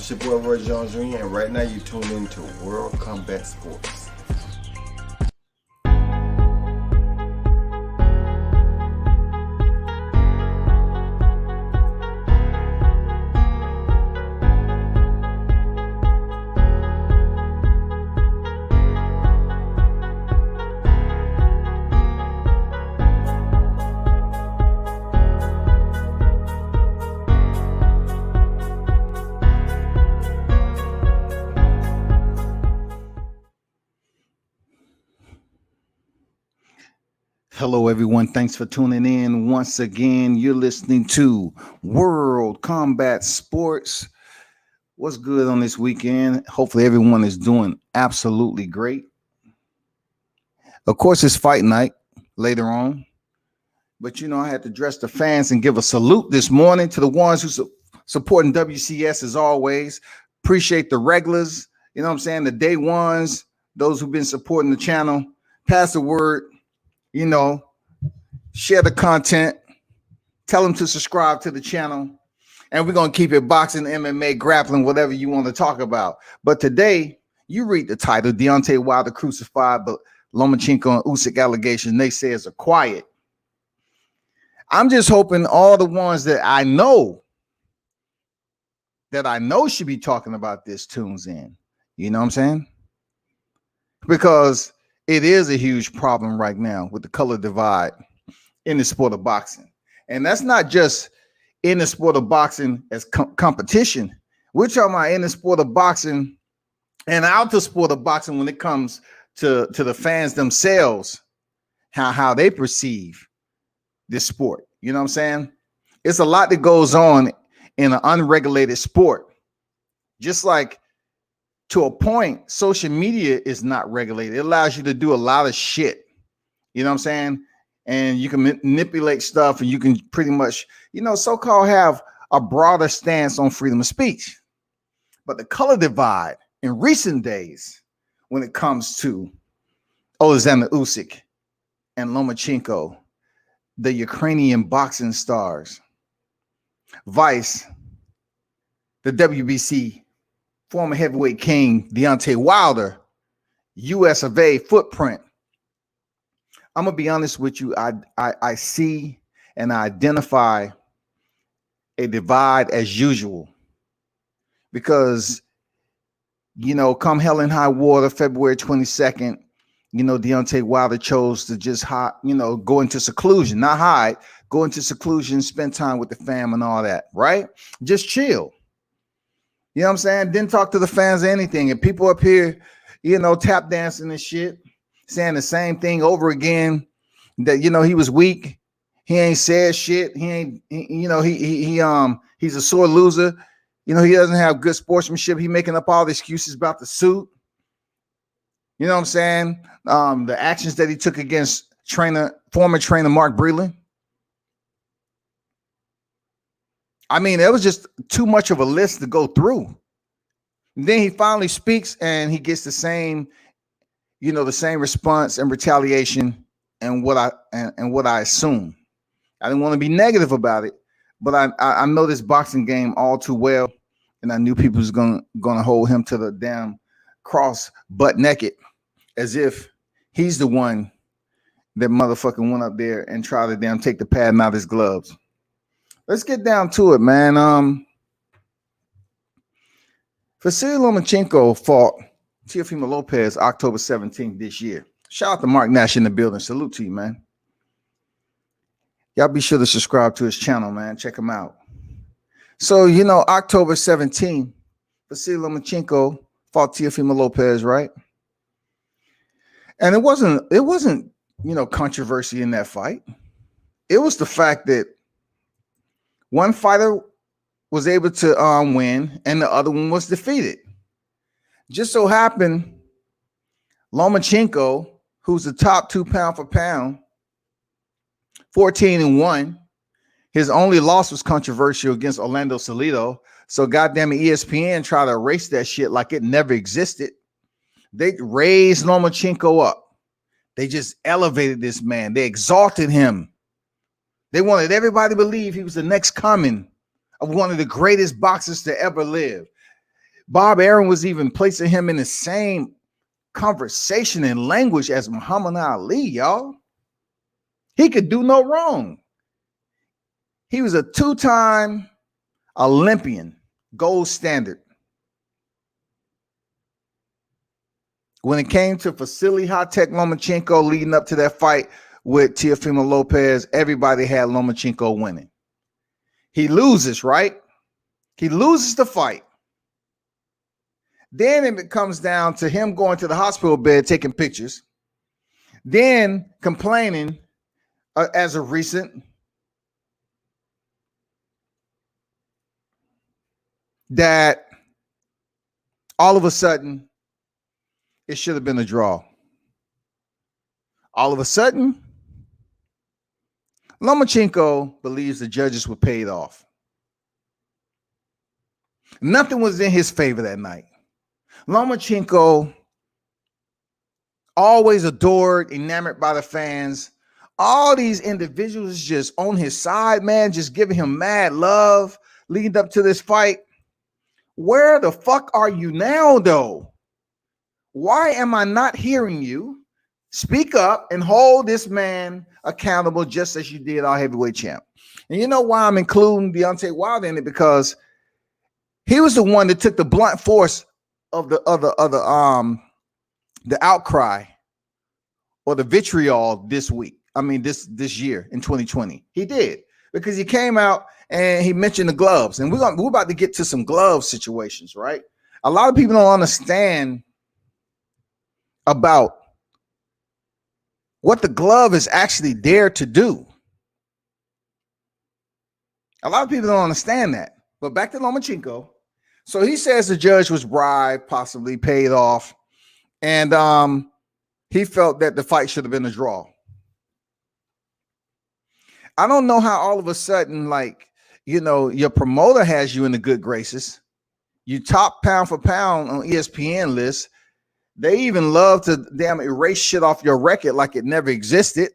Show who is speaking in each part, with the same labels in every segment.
Speaker 1: It's your boy Roy Jones Jr. and right now you tuned into World Combat Sports. Hello, everyone. Thanks for tuning in once again. You're listening to World Combat Sports. What's good on this weekend? Hopefully, everyone is doing absolutely great. Of course, it's fight night later on. But, I had to address the fans and give a salute this morning to the ones who supporting WCS as always. Appreciate the regulars, the day ones, those who've been supporting the channel. Pass the word. Share the content, tell them to subscribe to the channel, and we're going to keep it boxing, MMA, grappling, whatever you want to talk about. But today, you read the title, Deontay Wilder Crucified, but Lomachenko and Usyk allegations, naysayers are quiet. I'm just hoping all the ones that I know should be talking about this tunes in. You know what I'm saying? Because it is a huge problem right now with the color divide in the sport of boxing. And that's not just in the sport of boxing as competition. We're talking about in the sport of boxing and out the sport of boxing when it comes to the fans themselves, how they perceive this sport. You know what I'm saying? It's a lot that goes on in an unregulated sport. Just like to a point, social media is not regulated. It allows you to do a lot of shit. You know what I'm saying? And you can manipulate stuff and you can pretty much, so-called have a broader stance on freedom of speech. But the color divide in recent days when it comes to Alexander Usyk and Lomachenko, the Ukrainian boxing stars, Vice, the WBC former heavyweight king Deontay Wilder, US of A footprint. I'm gonna be honest with you. I see and I identify a divide as usual because come hell and high water, February 22nd, Deontay Wilder chose to just go into seclusion, not hide, go into seclusion, spend time with the fam and all that, right? Just chill. You know what I'm saying? Didn't talk to the fans or anything. And people up here, tap dancing and shit, saying the same thing over again, that, he was weak. He ain't said shit. He ain't, he's a sore loser. He doesn't have good sportsmanship. He making up all the excuses about the suit. You know what I'm saying? The actions that he took against former trainer Mark Breland. I mean, it was just too much of a list to go through. And then he finally speaks and he gets the same, the same response and retaliation and what I assume. I didn't want to be negative about it, but I know this boxing game all too well. And I knew people was gonna hold him to the damn cross butt naked as if he's the one that motherfucking went up there and tried to damn take the padding out of his gloves. Let's get down to it, man. Vasily Lomachenko fought Teofimo Lopez October 17th this year. Shout out to Mark Nash in the building. Salute to you, man. Y'all be sure to subscribe to his channel, man. Check him out. So, October 17th, Vasily Lomachenko fought Teofimo Lopez, right? And it wasn't, controversy in that fight. It was the fact that one fighter was able to win and the other one was defeated. Just so happened, Lomachenko, who's the top 2 pound for pound, 14-1. His only loss was controversial against Orlando Salido. So goddamn ESPN tried to erase that shit like it never existed. They raised Lomachenko up. They just elevated this man. They exalted him. They wanted everybody to believe he was the next coming of one of the greatest boxers to ever live. Bob Arum was even placing him in the same conversation and language as Muhammad Ali, y'all. He could do no wrong. He was a two-time Olympian, gold standard. When it came to Vasily high-tech Lomachenko leading up to that fight with Teofimo Lopez, everybody had Lomachenko winning. He loses, right? He loses the fight. Then it comes down to him going to the hospital bed, taking pictures, then complaining as of recent that all of a sudden it should have been a draw. All of a sudden, Lomachenko believes the judges were paid off. Nothing was in his favor that night. Lomachenko, always adored, enamored by the fans. All these individuals just on his side, man, just giving him mad love leading up to this fight. Where the fuck are you now, though? Why am I not hearing you speak up and hold this man accountable just as you did our heavyweight champ? And you know why I'm including Deontay Wilder in it? Because he was the one that took the blunt force of the outcry or the vitriol this week. I mean, this year in 2020. He did, because he came out and he mentioned the gloves. And we're about to get to some glove situations, right? A lot of people don't understand about what the glove is actually there to do. A lot of people don't understand that. But back to Lomachenko. So he says the judge was bribed, possibly paid off, and he felt that the fight should have been a draw. I don't know how all of a sudden, like, you know, your promoter has you in the good graces. You top pound for pound on ESPN lists. They even love to damn erase shit off your record like it never existed.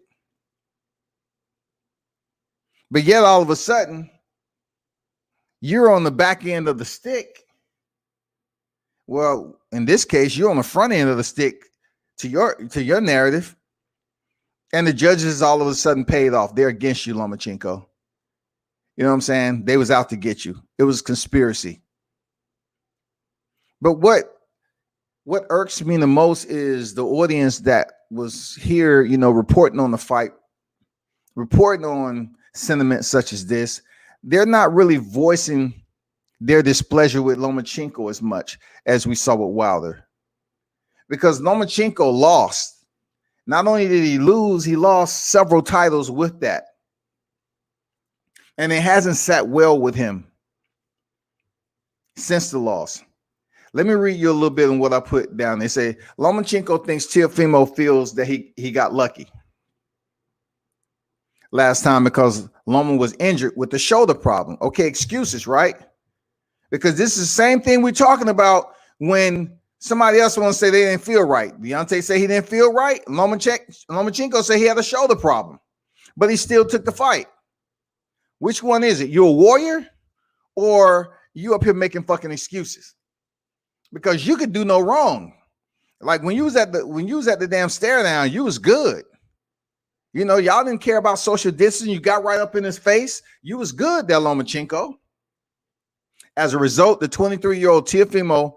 Speaker 1: But yet all of a sudden, you're on the back end of the stick. Well, in this case, you're on the front end of the stick to your narrative. And the judges all of a sudden paid off. They're against you, Lomachenko. You know what I'm saying? They was out to get you. It was conspiracy. But what irks me the most is the audience that was here, you know, reporting on the fight, reporting on sentiments such as this. They're not really voicing their displeasure with Lomachenko as much as we saw with Wilder. Because Lomachenko lost. Not only did he lose, he lost several titles with that. And it hasn't sat well with him since the loss. Let me read you a little bit on what I put down. They say Lomachenko thinks Teofimo feels that he got lucky last time because Loma was injured with the shoulder problem. Okay, excuses, right? Because this is the same thing we're talking about when somebody else wants to say they didn't feel right. Deontay said he didn't feel right. Lomachenko said he had a shoulder problem, but he still took the fight. Which one is it? You a warrior or you up here making fucking excuses? Because you could do no wrong. Like when you was at the damn stare down, you was good. You know, y'all didn't care about social distancing. You got right up in his face. You was good there, Lomachenko. As a result, the 23-year-old Teofimo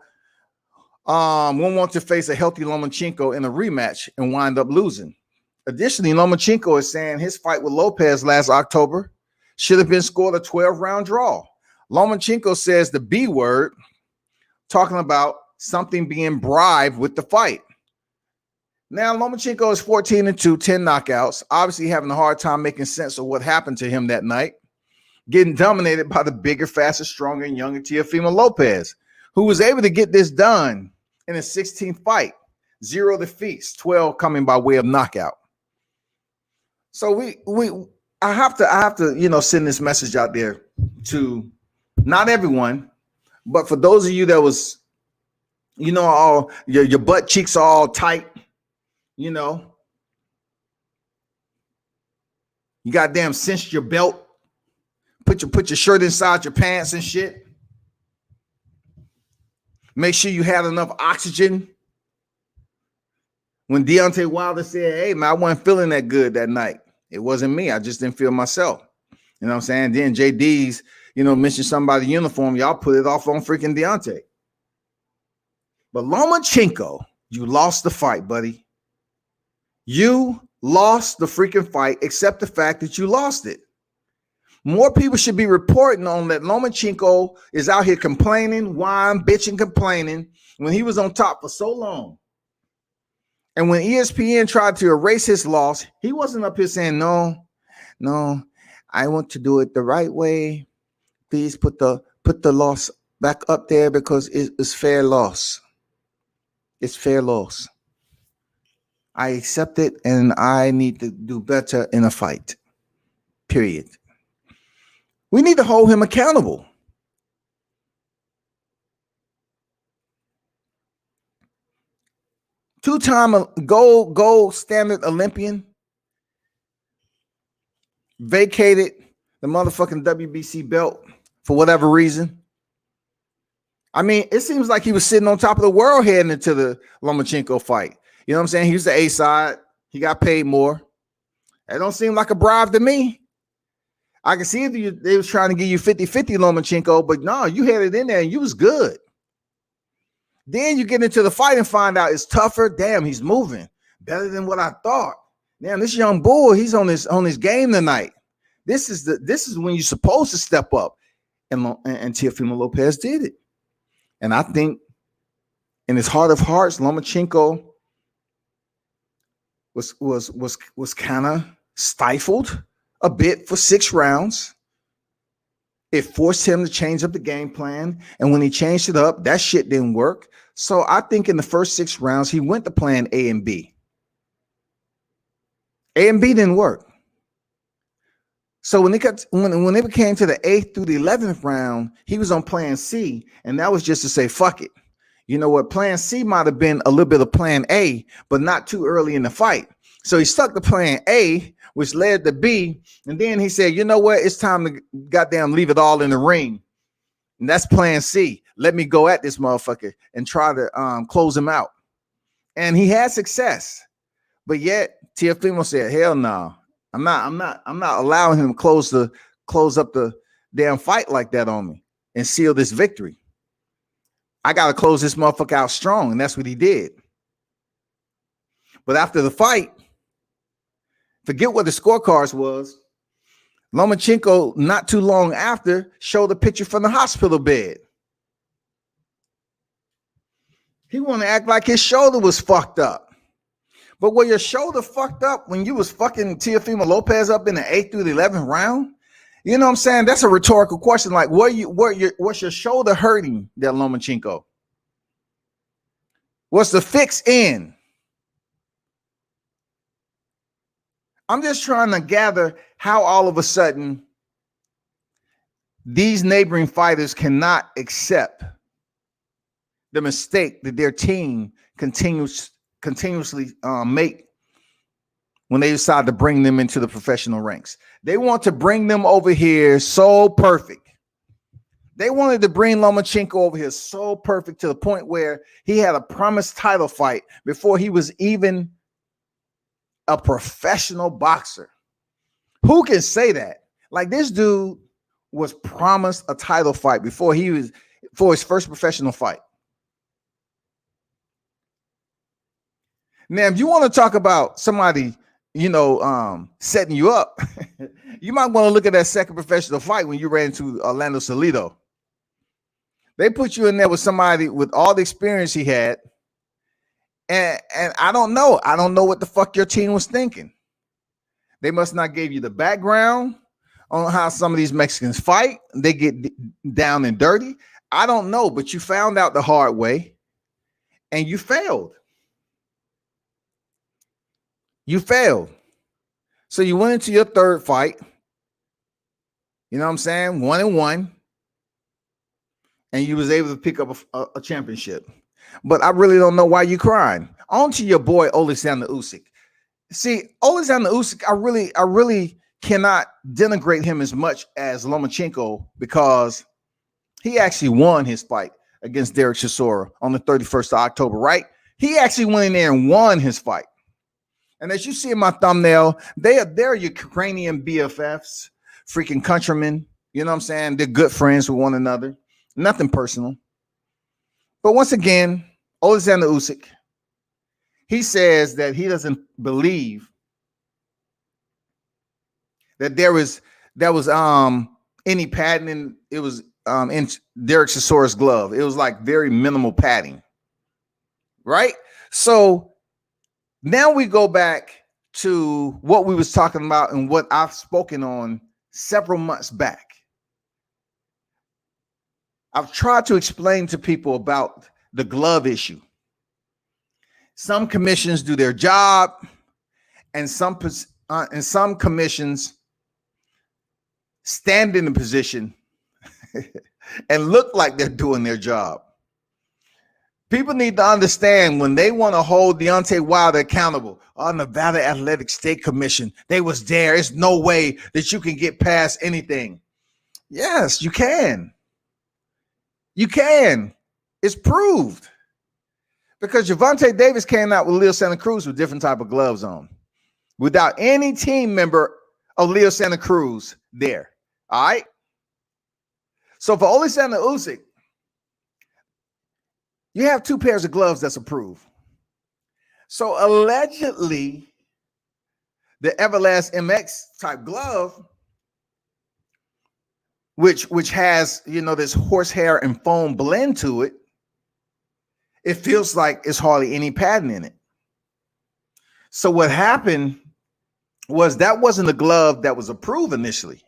Speaker 1: won't want to face a healthy Lomachenko in a rematch and wind up losing. Additionally, Lomachenko is saying his fight with Lopez last October should have been scored a 12-round draw. Lomachenko says the B word, talking about something being bribed with the fight. Now, Lomachenko is 14-2, 10 knockouts, obviously having a hard time making sense of what happened to him that night, getting dominated by the bigger, faster, stronger, and younger Teofimo Lopez, who was able to get this done in his 16th fight. 0 defeats, 12 coming by way of knockout. So I have to, you know, send this message out there to not everyone, but for those of you that was, you know, all your butt cheeks are all tight, you know, you goddamn cinched your belt, put your shirt inside your pants and shit. Make sure you had enough oxygen. When Deontay Wilder said, hey, man, I wasn't feeling that good that night. It wasn't me. I just didn't feel myself. You know what I'm saying? Then JD's, mentioned somebody uniform. Y'all put it off on freaking Deontay. But Lomachenko, you lost the fight, buddy. You lost the freaking fight, except the fact that you lost it. More people should be reporting on that Lomachenko is out here complaining, whining, bitching, complaining when he was on top for so long. And when ESPN tried to erase his loss, he wasn't up here saying, no, I want to do it the right way. Please put the loss back up there because it's fair loss. It's fair loss. I accept it and I need to do better in a fight. Period. We need to hold him accountable. Two-time gold standard Olympian vacated the motherfucking WBC belt for whatever reason. I mean, it seems like he was sitting on top of the world heading into the Lomachenko fight. You know what I'm saying? He was the A side. He got paid more. That don't seem like a bribe to me. I can see if they was trying to give you 50-50 Lomachenko, but no, you had it in there and you was good. Then you get into the fight and find out it's tougher. Damn, he's moving better than what I thought. Damn, this young bull, he's on his game tonight. This is when you're supposed to step up, and Teofimo Lopez did it. And I think in his heart of hearts, Lomachenko was kind of stifled a bit for 6 rounds. It forced him to change up the game plan. And when he changed it up, that shit didn't work. So I think in the first 6 rounds, he went to plan A and B. A and B didn't work. So when it came to the 8th through the 11th round, he was on plan C. And that was just to say, fuck it. You know what? Plan C might have been a little bit of plan A, but not too early in the fight. So he stuck to plan A, which led to B. And then he said, you know what? It's time to goddamn leave it all in the ring. And that's plan C. Let me go at this motherfucker and try to close him out. And he had success. But yet Teofimo said, hell no. I'm not allowing him to close up the damn fight like that on me and seal this victory. I got to close this motherfucker out strong. And that's what he did. But after the fight, forget what the scorecards was. Lomachenko, not too long after, showed a picture from the hospital bed. He wanted to act like his shoulder was fucked up. But were your shoulder fucked up when you was fucking Teofimo Lopez up in the 8th through the 11th round? You know what I'm saying? That's a rhetorical question. Like, what's your shoulder hurting there, Lomachenko? What's the fix in? I'm just trying to gather how all of a sudden these neighboring fighters cannot accept the mistake that their team continuously make when they decide to bring them into the professional ranks. They want to bring them over here so perfect. They wanted to bring Lomachenko over here so perfect to the point where he had a promised title fight before he was even a professional boxer. Who can say that? Like, this dude was promised a title fight for his first professional fight. Now, if you want to talk about somebody, setting you up, you might want to look at that second professional fight when you ran into Orlando Salido. They put you in there with somebody with all the experience he had. And I don't know. I don't know what the fuck your team was thinking. They must not give you the background on how some of these Mexicans fight. They get down and dirty. I don't know, but you found out the hard way and you failed. You failed. So you went into your third fight. You know what I'm saying? 1-1. And you was able to pick up a championship. But I really don't know why you're crying. On to your boy, Alexander Usyk. See, Alexander Usyk, I really cannot denigrate him as much as Lomachenko because he actually won his fight against Derek Chisora on the 31st of October, right? He actually went in there and won his fight. And as you see in my thumbnail, they're Ukrainian BFFs, freaking countrymen. You know what I'm saying? They're good friends with one another. Nothing personal. But once again, Alexander Usyk, he says that he doesn't believe that there was any padding in it was in Derek Chisora's glove. It was like very minimal padding. Right? So now we go back to what we was talking about and what I've spoken on several months back. I've tried to explain to people about the glove issue. Some commissions do their job, and some commissions stand in the position and look like they're doing their job. People need to understand when they want to hold Deontay Wilder accountable. Oh, Nevada Athletic State Commission, they was there. There's no way that you can get past anything. Yes, you can. You can. It's proved. Because Gervonta Davis came out with Leo Santa Cruz with different type of gloves on, without any team member of Leo Santa Cruz there. All right. So for Alexander Usyk, you have two pairs of gloves that's approved. So allegedly, the Everlast MX type glove, which has, you know, this horsehair and foam blend to it, it feels like it's hardly any padding in it. So what happened was that wasn't the glove that was approved initially.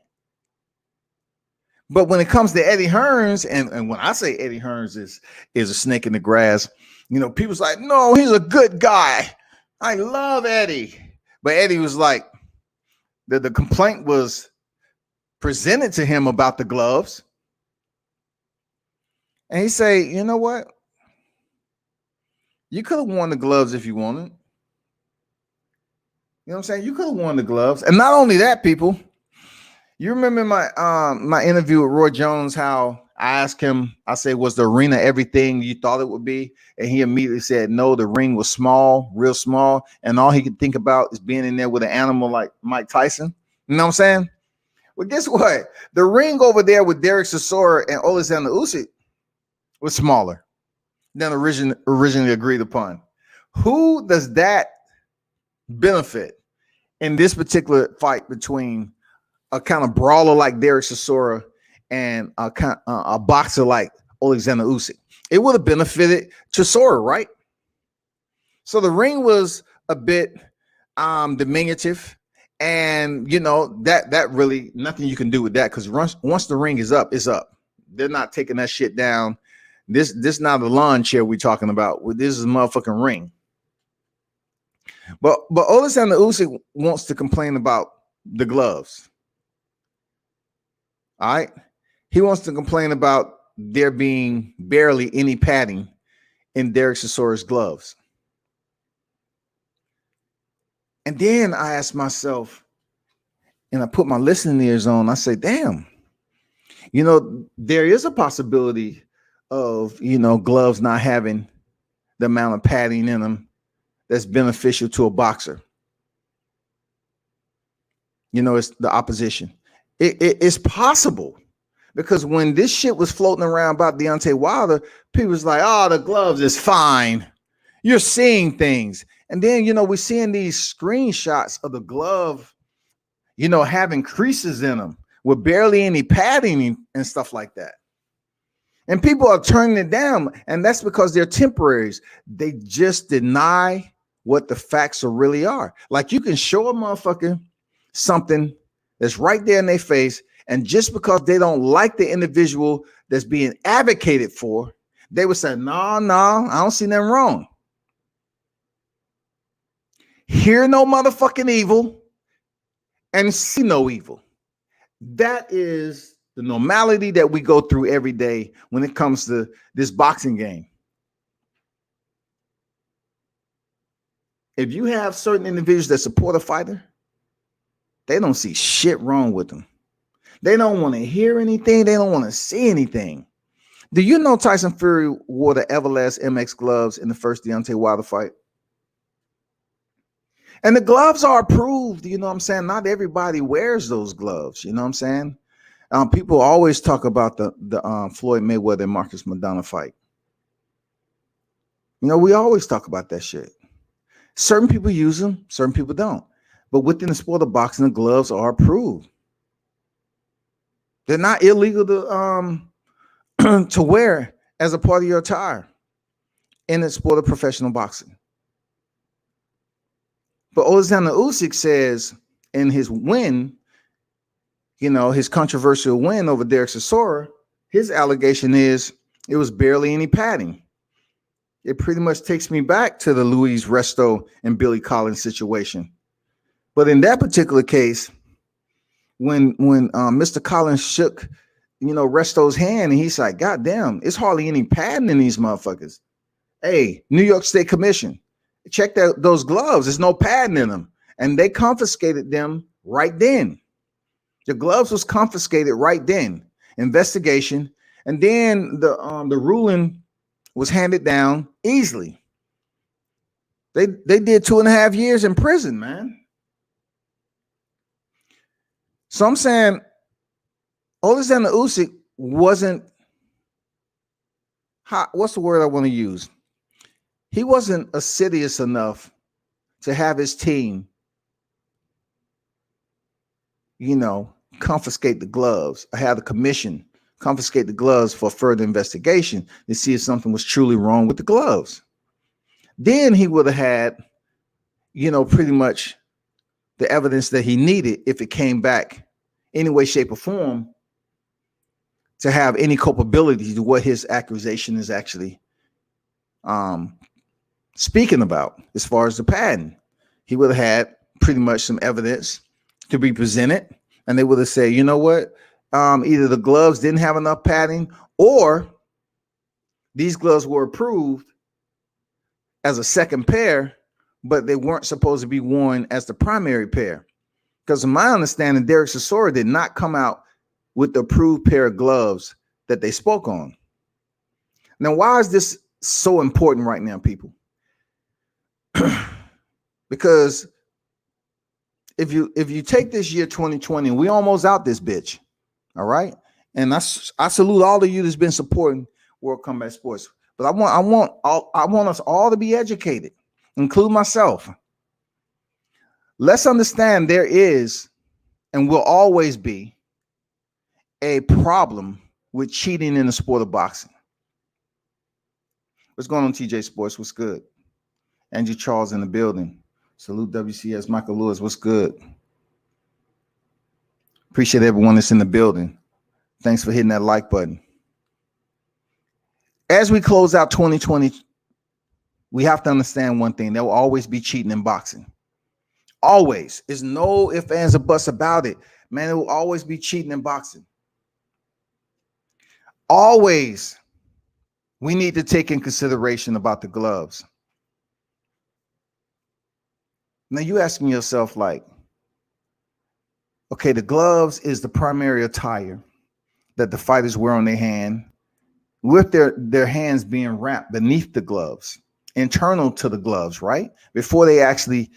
Speaker 1: But when it comes to Eddie Hearns, and when I say Eddie Hearns is a snake in the grass, you know, people's like, no, he's a good guy. I love Eddie. But Eddie was like, the complaint was presented to him about the gloves. And he say, you know what? You could have worn the gloves if you wanted. You know what I'm saying? You could have worn the gloves. And not only that, people, you remember my interview with Roy Jones, how I asked him, I said, was the arena everything you thought it would be? And he immediately said, no, the ring was small, real small. And all he could think about is being in there with an animal like Mike Tyson. You know what I'm saying? Well, guess what? The ring over there with Derek Chisora and Alexander Usyk was smaller than originally agreed upon. Who does that benefit in this particular fight between a kind of brawler like Derek Chisora and a boxer like Alexander Usyk? It would have benefited Chisora, right? So the ring was a bit diminutive, and you know that really nothing you can do with that, because once the ring is up, it's up. They're not taking that shit down. This not a lawn chair we're talking about. This is a motherfucking ring. But Alexander Usyk wants to complain about the gloves. All right. He wants to complain about there being barely any padding in Derek Chisora's gloves. And then I asked myself, and I put my listening ears on, I say, damn, you know, there is a possibility of, you know, gloves not having the amount of padding in them that's beneficial to a boxer. You know, it's the opposition. It's possible, because when this shit was floating around about Deontay Wilder, people was like, oh, the gloves is fine. You're seeing things. And then, you know, we're seeing these screenshots of the glove, you know, having creases in them with barely any padding and stuff like that. And people are turning it down, and that's because they're temporaries. They just deny what the facts really are. Like, you can show a motherfucker something that's right there in their face, and just because they don't like the individual that's being advocated for, they would say, no, I don't see nothing wrong. Hear no motherfucking evil and see no evil. That is the normality that we go through every day when it comes to this boxing game. If you have certain individuals that support a fighter, they don't see shit wrong with them. They don't want to hear anything. They don't want to see anything. Do you know Tyson Fury wore the Everlast MX gloves in the first Deontay Wilder fight? And the gloves are approved, you know what I'm saying? Not everybody wears those gloves, you know what I'm saying? People always talk about the Floyd Mayweather and Marcus Maidana fight. You know, we always talk about that shit. Certain people use them, certain people don't. But within the sport of boxing, the gloves are approved. They're not illegal to to wear as a part of your attire in the sport of professional boxing. But Alexander Usyk says in his win, you know, his controversial win over Derek Chisora, his allegation is it was barely any padding. It pretty much takes me back to the Luis Resto and Billy Collins situation. But in that particular case, when Mr. Collins shook, you know, Resto's hand, and he's like, God damn, it's hardly any padding in these motherfuckers. Hey, New York State Commission, check those gloves. There's no padding in them. And they confiscated them right then. The gloves was confiscated right then. Investigation. And then the ruling was handed down easily. They did 2.5 years in prison, man. So I'm saying Alexander Usyk wasn't, what's the word I want to use? He wasn't assiduous enough to have his team, you know, confiscate the gloves. I had the commission confiscate the gloves for further investigation to see if something was truly wrong with the gloves. Then he would have had, you know, pretty much the evidence that he needed if it came back any way, shape, or form to have any culpability to what his accusation is actually speaking about as far as the patent. He would have had pretty much some evidence to be presented, and they would have said, you know what, either the gloves didn't have enough padding or these gloves were approved as a second pair, but they weren't supposed to be worn as the primary pair. Because in my understanding, Derek Chisora did not come out with the approved pair of gloves that they spoke on. Now, why is this so important right now, people? Because if you take this year 2020, we almost out this bitch. All right. And I salute all of you that's been supporting World Combat Sports. But I want us all to be educated, include myself. Let's understand there is and will always be a problem with cheating in the sport of boxing. What's going on, TJ Sports? What's good? Andrew Charles in the building. Salute WCS. Michael Lewis. What's good? Appreciate everyone that's in the building. Thanks for hitting that like button. As we close out 2020, we have to understand one thing. There will always be cheating in boxing. Always. There's no ifs, ands, or buts about it. Man, it will always be cheating in boxing. Always. We need to take in consideration about the gloves. Now you're asking yourself, like, okay, the gloves is the primary attire that the fighters wear on their hand, with their hands being wrapped beneath the gloves, internal to the gloves, right? Before they actually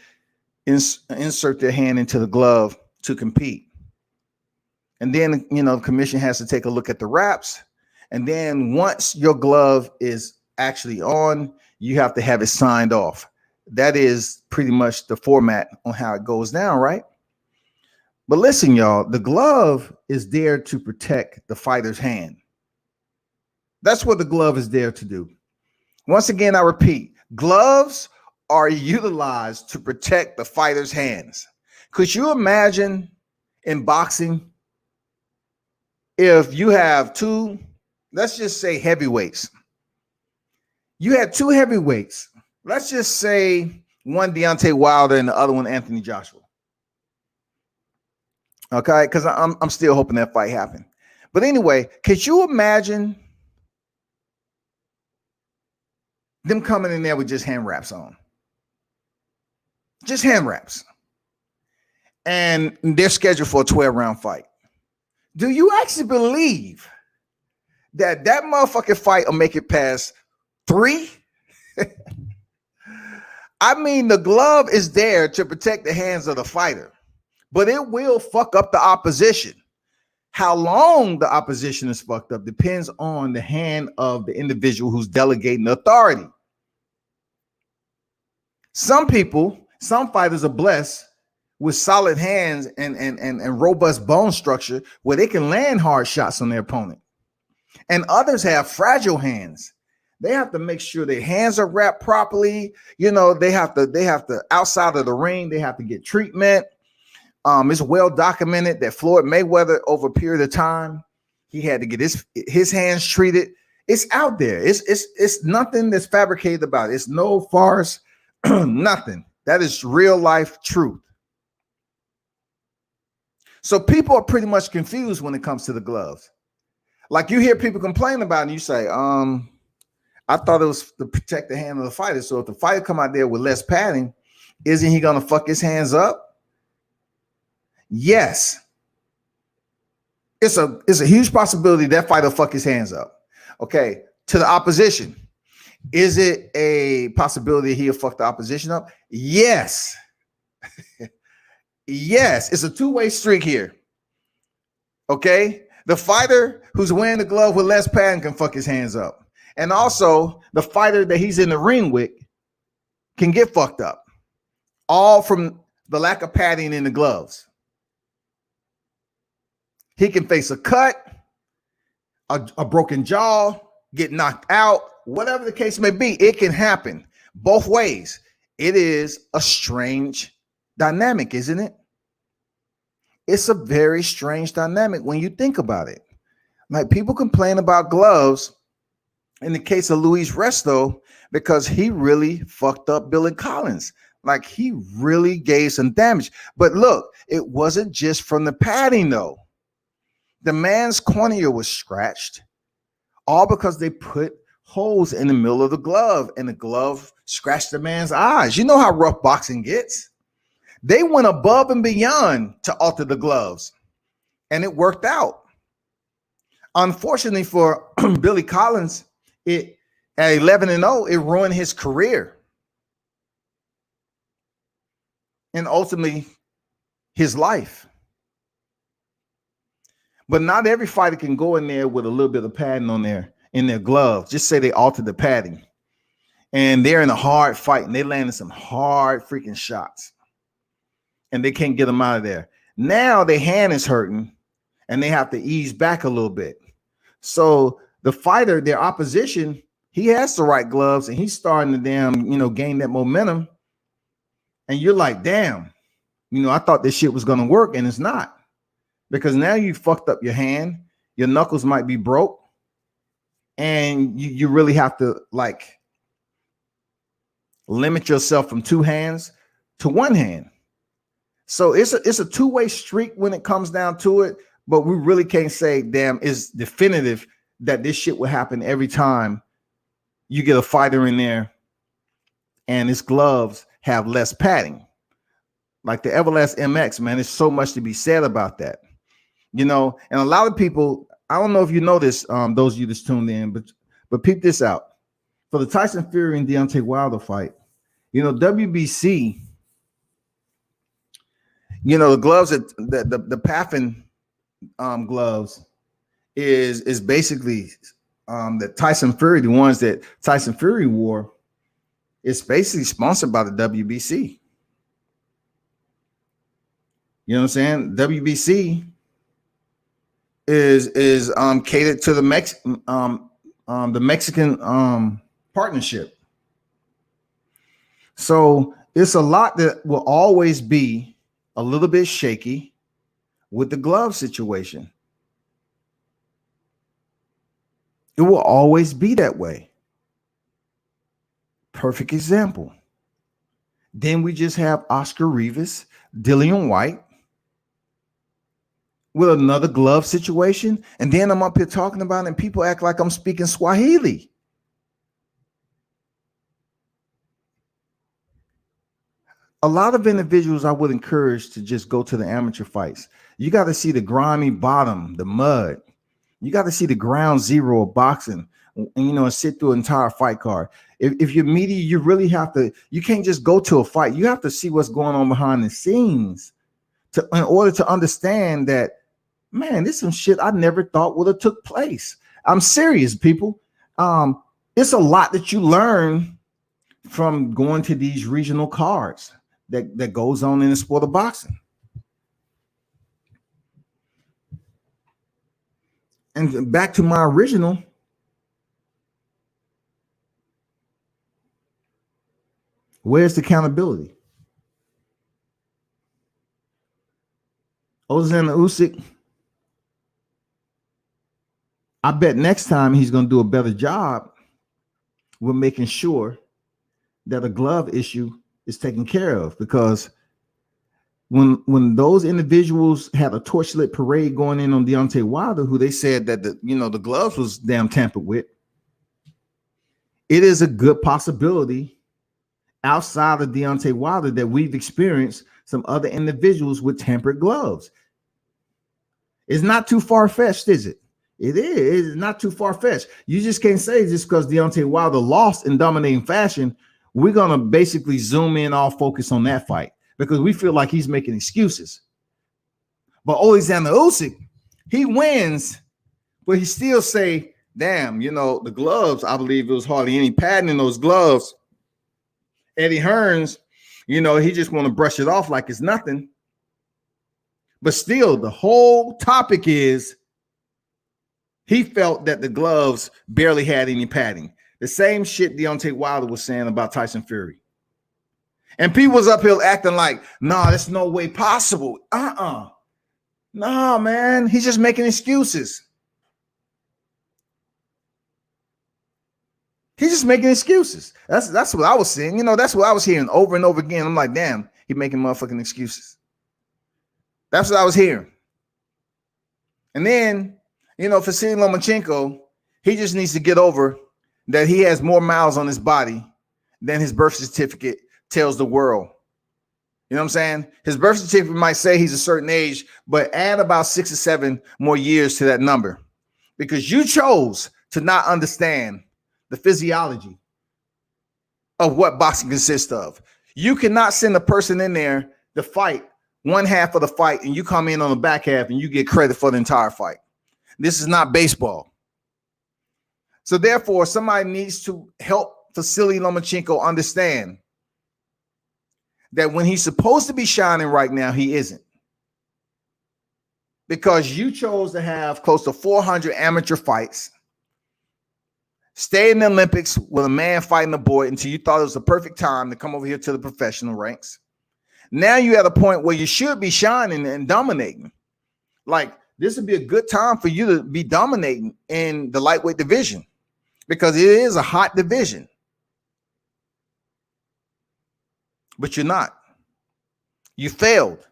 Speaker 1: insert their hand into the glove to compete. And then, you know, the commission has to take a look at the wraps. And then once your glove is actually on, you have to have it signed off. That is pretty much the format on how it goes down, right? But listen, y'all, the glove is there to protect the fighter's hand. That's what the glove is there to do. Once again, I repeat, gloves are utilized to protect the fighter's hands. Could you imagine in boxing if you have two, let's just say heavyweights. You had two heavyweights. Let's just say one Deontay Wilder and the other one Anthony Joshua. Okay, because I'm still hoping that fight happened. But anyway, could you imagine them coming in there with just hand wraps on? Just hand wraps. And they're scheduled for a 12-round fight. Do you actually believe that motherfucking fight will make it past 3. I mean, the glove is there to protect the hands of the fighter, but it will fuck up the opposition. How long the opposition is fucked up depends on the hand of the individual who's delegating authority. Some fighters are blessed with solid hands and robust bone structure where they can land hard shots on their opponent. And others have fragile hands. They have to make sure their hands are wrapped properly. You know, they have to outside of the ring, they have to get treatment. It's well documented that Floyd Mayweather, over a period of time, he had to get his hands treated. It's out there. It's nothing that's fabricated about it. It's no farce, nothing. That is real life truth. So people are pretty much confused when it comes to the gloves. Like you hear people complain about it, and you say, I thought it was to protect the hand of the fighter. So if the fighter come out there with less padding, isn't he gonna fuck his hands up? Yes. It's a huge possibility that fighter fuck his hands up. Okay, to the opposition. Is it a possibility he'll fuck the opposition up? Yes. Yes, it's a two-way streak here. Okay, the fighter who's wearing the glove with less padding can fuck his hands up. And also, the fighter that he's in the ring with can get fucked up. All from the lack of padding in the gloves. He can face a cut, a broken jaw, get knocked out, whatever the case may be. It can happen both ways. It is a strange dynamic, isn't it? It's a very strange dynamic when you think about it. Like people complain about gloves in the case of Luis Resto because he really fucked up Billy Collins. Like he really gave some damage. But look, it wasn't just from the padding though. The man's cornea was scratched, all because they put holes in the middle of the glove and the glove scratched the man's eyes. You know how rough boxing gets. They went above and beyond to alter the gloves, and it worked out. Unfortunately for Billy Collins, at 11-0, it ruined his career. And ultimately, his life. But not every fighter can go in there with a little bit of padding on in their gloves. Just say they altered the padding. And they're in a hard fight, and they landed some hard freaking shots. And they can't get them out of there. Now their hand is hurting, and they have to ease back a little bit. So the fighter, their opposition, he has the right gloves, and he's starting to gain that momentum. And you're like, damn, I thought this shit was going to work, and it's not. Because now you fucked up your hand, your knuckles might be broke, and you really have to like limit yourself from 2 hands to 1 hand. So it's a two-way streak when it comes down to it, but we really can't say, damn, it's definitive that this shit will happen every time you get a fighter in there and his gloves have less padding. Like the Everlast MX, man, there's so much to be said about that. And a lot of people, I don't know if you know this, those of you that's tuned in, but peep this out. For the Tyson Fury and Deontay Wilder fight, WBC, the gloves that the Paffin gloves is basically the Tyson Fury, the ones that Tyson Fury wore, is basically sponsored by the WBC. You know what I'm saying? WBC is catered to the Mexican partnership. So it's a lot that will always be a little bit shaky with the glove situation. It will always be that way. Perfect example. Then we just have Oscar Rivas, Dillian White, with another glove situation. And then I'm up here talking about it and people act like I'm speaking Swahili. A lot of individuals I would encourage to just go to the amateur fights. You got to see the grimy bottom, the mud. You got to see the ground zero of boxing, and sit through an entire fight card. If you're media, you really have to. You can't just go to a fight. You have to see what's going on behind the scenes in order to understand that. Man, this is some shit I never thought would have took place. I'm serious, people. It's a lot that you learn from going to these regional cards that goes on in the sport of boxing. And back to my original. Where's the accountability? Usyk, I bet next time he's going to do a better job with making sure that a glove issue is taken care of, because when those individuals had a torchlit parade going in on Deontay Wilder, who they said that the gloves was damn tampered with, it is a good possibility outside of Deontay Wilder that we've experienced some other individuals with tampered gloves. It's not too far-fetched, is it? It is. It's not too far-fetched. You just can't say just because Deontay Wilder lost in dominating fashion, we're going to basically zoom in all focus on that fight because we feel like he's making excuses. But Alexander Usyk, he wins, but he still say, damn, the gloves, I believe it was hardly any padding in those gloves. Eddie Hearns, he just want to brush it off like it's nothing. But still, the whole topic is he felt that the gloves barely had any padding. The same shit Deontay Wilder was saying about Tyson Fury. And people was up here acting like, nah, that's no way possible. Nah, man, he's just making excuses. He's just making excuses. That's what I was saying. That's what I was hearing over and over again. I'm like, damn, he making motherfucking excuses. That's what I was hearing. And then, Vasily Lomachenko, he just needs to get over that he has more miles on his body than his birth certificate tells the world. You know what I'm saying? His birth certificate might say he's a certain age, but add about 6 or 7 more years to that number because you chose to not understand the physiology of what boxing consists of. You cannot send a person in there to fight one half of the fight and you come in on the back half and you get credit for the entire fight. This is not baseball. So therefore, somebody needs to help Vasily Lomachenko understand that when he's supposed to be shining right now, he isn't. Because you chose to have close to 400 amateur fights, stay in the Olympics with a man fighting a boy until you thought it was the perfect time to come over here to the professional ranks. Now you're at a point where you should be shining and dominating. Like, this would be a good time for you to be dominating in the lightweight division because it is a hot division. But you're not. You failed.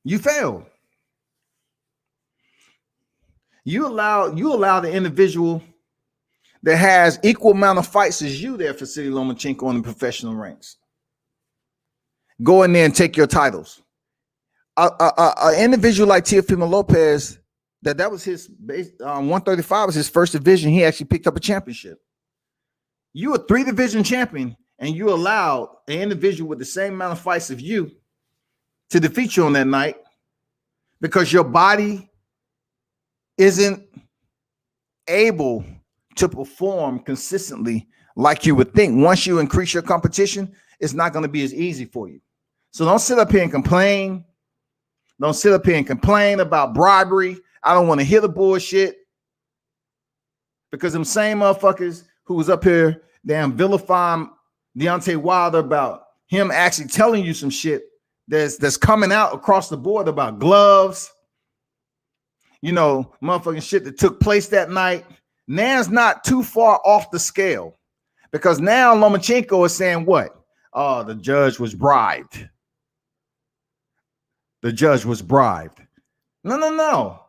Speaker 1: You failed. You allow the individual that has equal amount of fights as you there for Vasily Lomachenko on the professional ranks. Go in there and take your titles. An individual like Teofimo Lopez, that was his base, 135 was his first division. He actually picked up a championship. You a 3-division champion, and you allowed an individual with the same amount of fights of you to defeat you on that night because your body isn't able to perform consistently like you would think. Once you increase your competition, it's not going to be as easy for you. So don't sit up here and complain. Don't sit up here and complain about bribery. I don't want to hear the bullshit because them same motherfuckers who was up here damn vilifying Deontay Wilder about him actually telling you some shit that's coming out across the board about gloves, motherfucking shit that took place that night. Now it's not too far off the scale because now Lomachenko is saying what? Oh, the judge was bribed. The judge was bribed. No.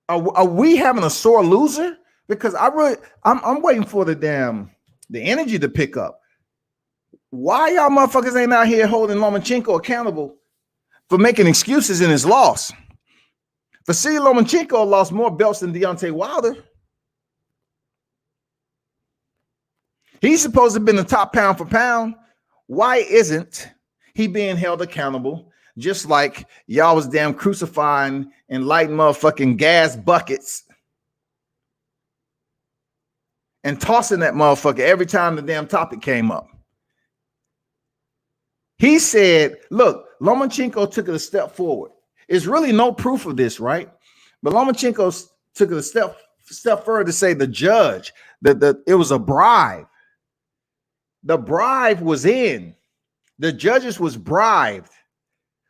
Speaker 1: Are we having a sore loser? Because I'm waiting for the energy to pick up. Why y'all motherfuckers ain't out here holding Lomachenko accountable for making excuses in his loss? Vasily Lomachenko lost more belts than Deontay Wilder. He's supposed to have been the top pound for pound. Why isn't he being held accountable? Just like y'all was damn crucifying and lighting motherfucking gas buckets and tossing that motherfucker every time the damn topic came up. He said, look, Lomachenko took it a step forward. There's really no proof of this, right? But Lomachenko took it a step further to say the judge, that it was a bribe. The bribe was in. The judges was bribed.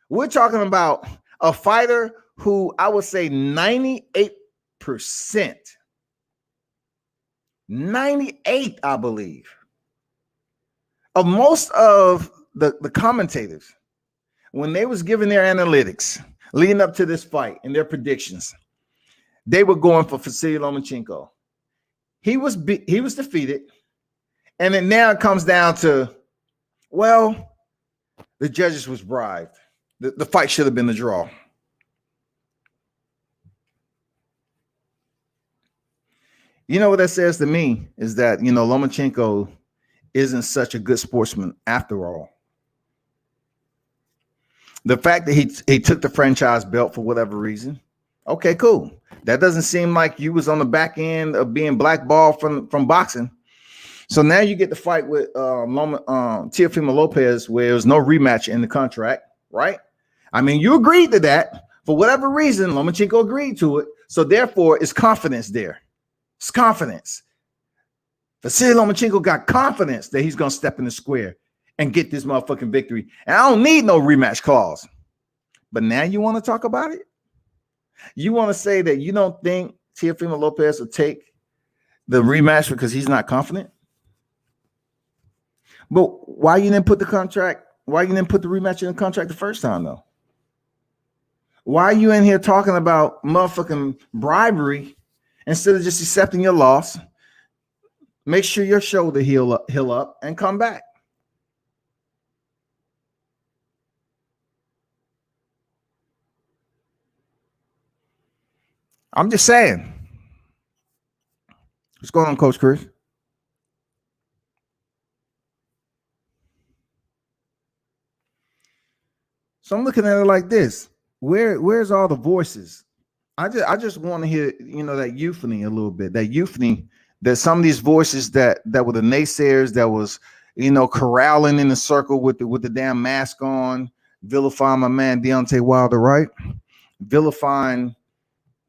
Speaker 1: We're talking about a fighter who I would say 98%, 98, I believe, of most of the commentators, when they was giving their analytics leading up to this fight and their predictions, they were going for Vasily Lomachenko. He was defeated. And then now it comes down to, well, the judges was bribed. The fight should have been a draw. You know what that says to me is that, Lomachenko isn't such a good sportsman after all. The fact that he took the franchise belt for whatever reason, okay, cool. That doesn't seem like you was on the back end of being blackballed from boxing. So now you get the fight with Teofimo Lopez, where there's no rematch in the contract, right? I mean, you agreed to that for whatever reason. Lomachenko agreed to it, so therefore, it's confidence there. It's confidence. Vasily Lomachenko got confidence that he's gonna step in the square and get this motherfucking victory. And I don't need no rematch clause. But now you want to talk about it? You want to say that you don't think Teofimo Lopez will take the rematch because he's not confident? But why you didn't put the contract? Why you didn't put the rematch in the contract the first time, though? Why are you in here talking about motherfucking bribery instead of just accepting your loss? Make sure your shoulder heal up and come back. I'm just saying. What's going on, Coach Chris? So I'm looking at it like this. Where's all the voices? I just want to hear, that euphony a little bit. That euphony, that some of these voices that were the naysayers, that was, corralling in the circle with the damn mask on, vilifying my man Deontay Wilder, right? Vilifying,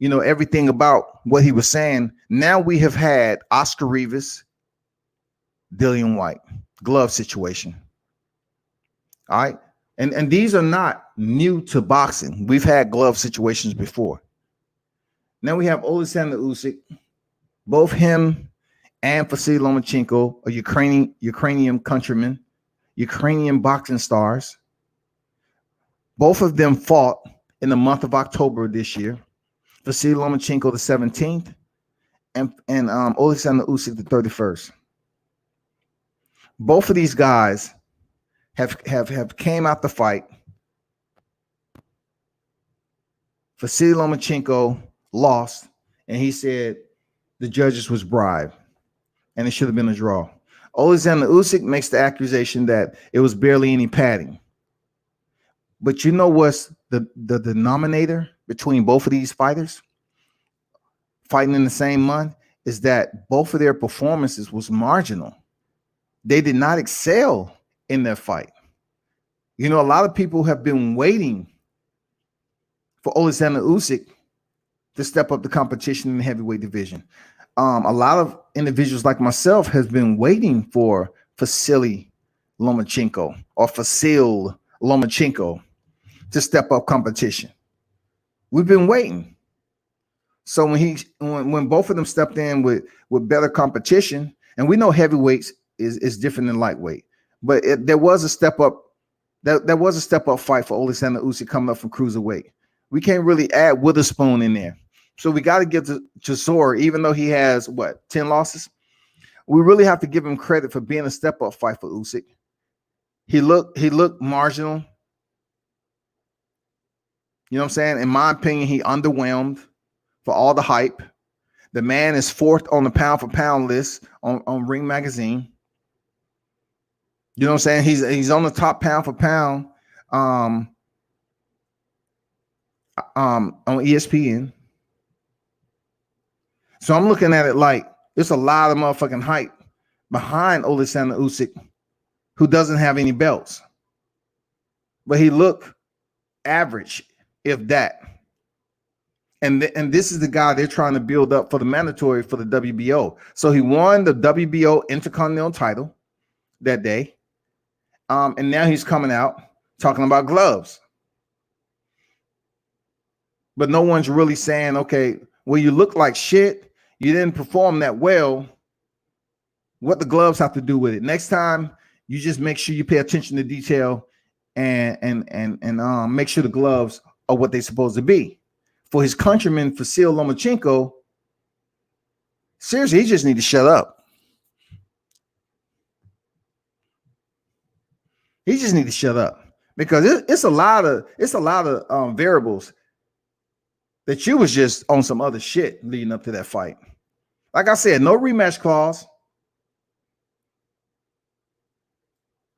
Speaker 1: everything about what he was saying. Now we have had Oscar Rivas, Dillian White, glove situation. All right. And these are not new to boxing. We've had glove situations before. Now we have Alexander Usyk. Both him and Vasily Lomachenko are Ukrainian countrymen, Ukrainian boxing stars. Both of them fought in the month of October this year. Vasily Lomachenko the 17th and Alexander Usyk the 31st. Both of these guys have came out the fight. Vasily Lomachenko lost, and he said the judges was bribed, and it should have been a draw. Alexander Usyk makes the accusation that it was barely any padding. But you know what's the denominator between both of these fighters fighting in the same month is that both of their performances was marginal. They did not excel in their fight. A lot of people have been waiting for Alexander Usyk to step up the competition in the heavyweight division. A lot of individuals like myself has been waiting for Vasily Lomachenko or Vasil Lomachenko to step up competition. We've been waiting. So when both of them stepped in with better competition, and we know heavyweights is different than lightweight, but there was a step up. There was a step up fight for Alexander Usyk coming up from cruiserweight. We can't really add Witherspoon in there. So we got to give to Chisora, even though he has 10 losses. We really have to give him credit for being a step up fight for Usyk. He looked marginal. You know what I'm saying? In my opinion, he underwhelmed for all the hype. The man is fourth on the pound for pound list on Ring Magazine. You know what I'm saying? He's on the top pound for pound on ESPN. So I'm looking at it like there's a lot of motherfucking hype behind Alexander Usyk, who doesn't have any belts. But he looked average, if that. And this is the guy they're trying to build up for the mandatory for the WBO. So he won the WBO Intercontinental title that day. And now he's coming out talking about gloves. But no one's really saying, okay, well, you look like shit. You didn't perform that well. What the gloves have to do with it? Next time, you just make sure you pay attention to detail and make sure the gloves are what they're supposed to be. For his countryman, Vasyl Lomachenko, seriously, he just need to shut up. He just need to shut up because it's a lot of variables that you was just on some other shit leading up to that fight. Like I said, no rematch clause.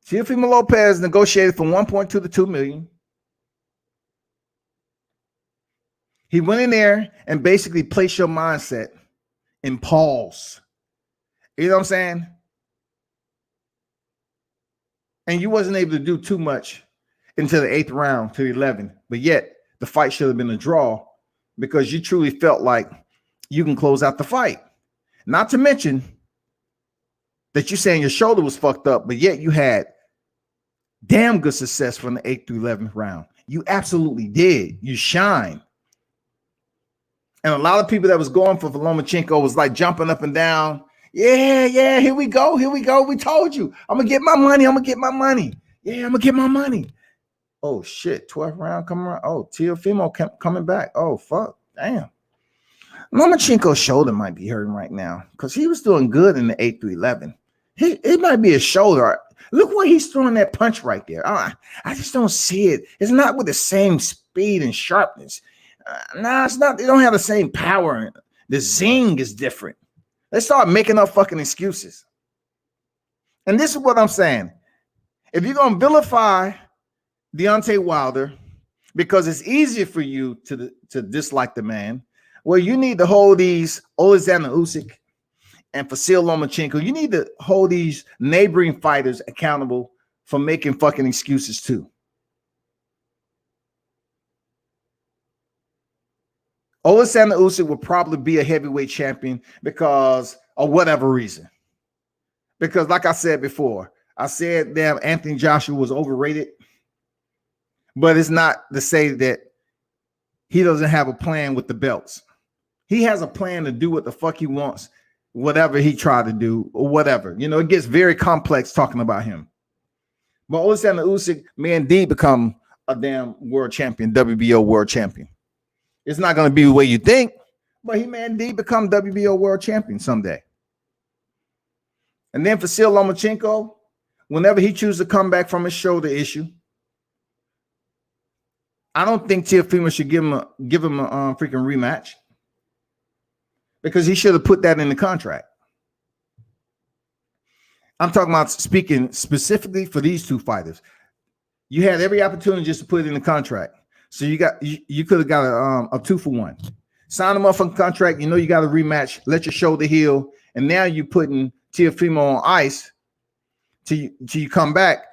Speaker 1: Teofimo Lopez negotiated from 1.2 to 2 million. He went in there and basically placed your mindset in pause. You know what I'm saying? And you wasn't able to do too much until the 8th round to the 11th. But yet, the fight should have been a draw because you truly felt like you can close out the fight. Not to mention that you're saying your shoulder was fucked up, but yet you had damn good success from the 8th through 11th round. You absolutely did. You shine. And a lot of people that was going for Lomachenko was like jumping up and down. Yeah, here we go. We told you. I'm going to get my money. Yeah, I'm going to get my money. Oh, shit. 12th round coming around. Oh, Teofimo coming back. Oh, fuck. Damn. Lomachenko's shoulder might be hurting right now because he was doing good in the 8th through 11. It might be his shoulder. Look where he's throwing that punch right there. I just don't see it. It's not with the same speed and sharpness. Nah, it's not. They don't have the same power. The zing is different. Let's start making up fucking excuses. And this is what I'm saying. If you're going to vilify Deontay Wilder because it's easier for you to dislike the man, well, you need to hold these Alexander Usyk and Vasyl Lomachenko. You need to hold these neighboring fighters accountable for making fucking excuses too. Alexander Usyk will probably be a heavyweight champion because of whatever reason. Because like I said before, I said damn Anthony Joshua was overrated. But it's not to say that he doesn't have a plan with the belts. He has a plan to do what the fuck he wants, whatever he tried to do or whatever. You know, it gets very complex talking about him. But Alexander Usyk may indeed become a damn world champion, WBO world champion. It's not going to be the way you think, but he may indeed become WBO world champion someday. And then for Vasyl Lomachenko, whenever he chooses to come back from his shoulder issue, I don't think Teofimo should give him a freaking rematch because he should have put that in the contract. I'm talking about speaking specifically for these two fighters. You had every opportunity just to put it in the contract. So you could have got a 2-for-1. Sign him up on contract. You know you got a rematch. Let your shoulder heal, and now you're putting Teofimo on ice till you come back,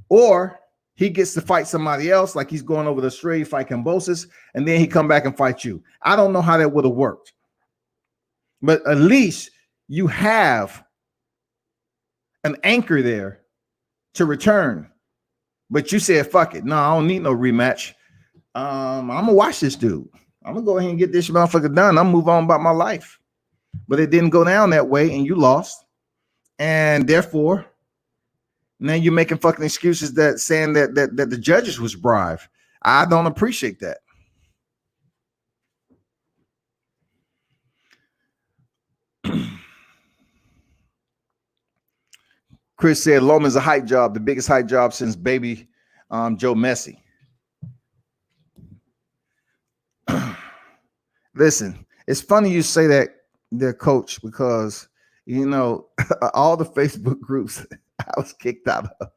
Speaker 1: or he gets to fight somebody else, like he's going over to Australia, fight Cambosis, and then he come back and fight you. I don't know how that would have worked, but at least you have an anchor there to return. But you said, fuck it. No, I don't need no rematch. I'm gonna watch this dude. I'm gonna go ahead and get this motherfucker done. I'm move on about my life. But it didn't go down that way, and you lost. And therefore, now you're making fucking excuses that saying that the judges was bribed. I don't appreciate that. Chris said Loma is a hype job, the biggest hype job since baby Joe Messi. Listen, it's funny you say that, their coach, because all the Facebook groups I was kicked out of.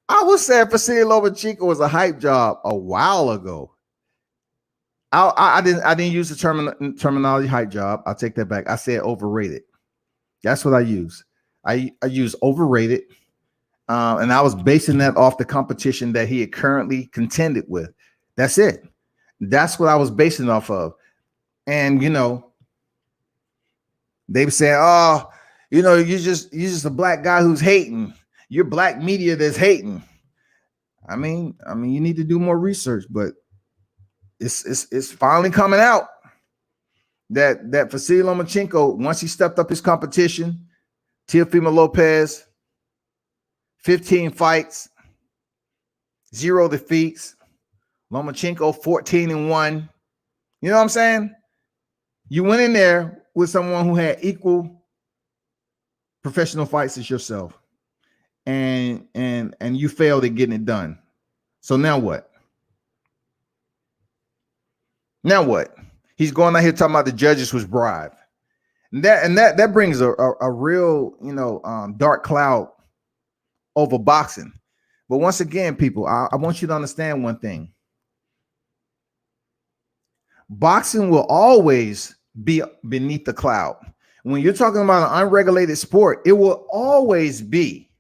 Speaker 1: I was saying Vasily Lomachenko was a hype job a while ago. I didn't use the terminology hype job. I'll take that back. I said overrated. That's what I use. I use overrated, and I was basing that off the competition that he had currently contended with. That's it. That's what I was basing off of. And they were saying, "Oh, you're just a black guy who's hating. You're black media that's hating." I mean, you need to do more research, but it's finally coming out that Vasily Lomachenko, once he stepped up his competition, Teofimo Lopez, 15 fights, 0 defeats. Lomachenko 14-1. You know what I'm saying? You went in there with someone who had equal professional fights as yourself, and you failed at getting it done. So now what? Now what? He's going out here talking about the judges was bribed. And that brings a real, dark cloud over boxing. But once again, people, I want you to understand one thing. Boxing will always be beneath the cloud. When you're talking about an unregulated sport, it will always be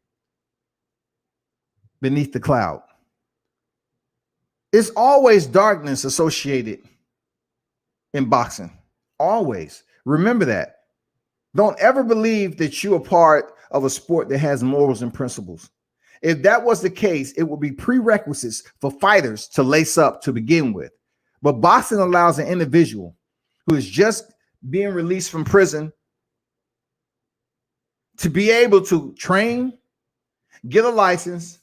Speaker 1: beneath the cloud. It's always darkness associated in boxing. Always. Remember that. Don't ever believe that you are part of a sport that has morals and principles. If that was the case, it would be prerequisites for fighters to lace up to begin with. But boxing allows an individual who is just being released from prison to be able to train, get a license,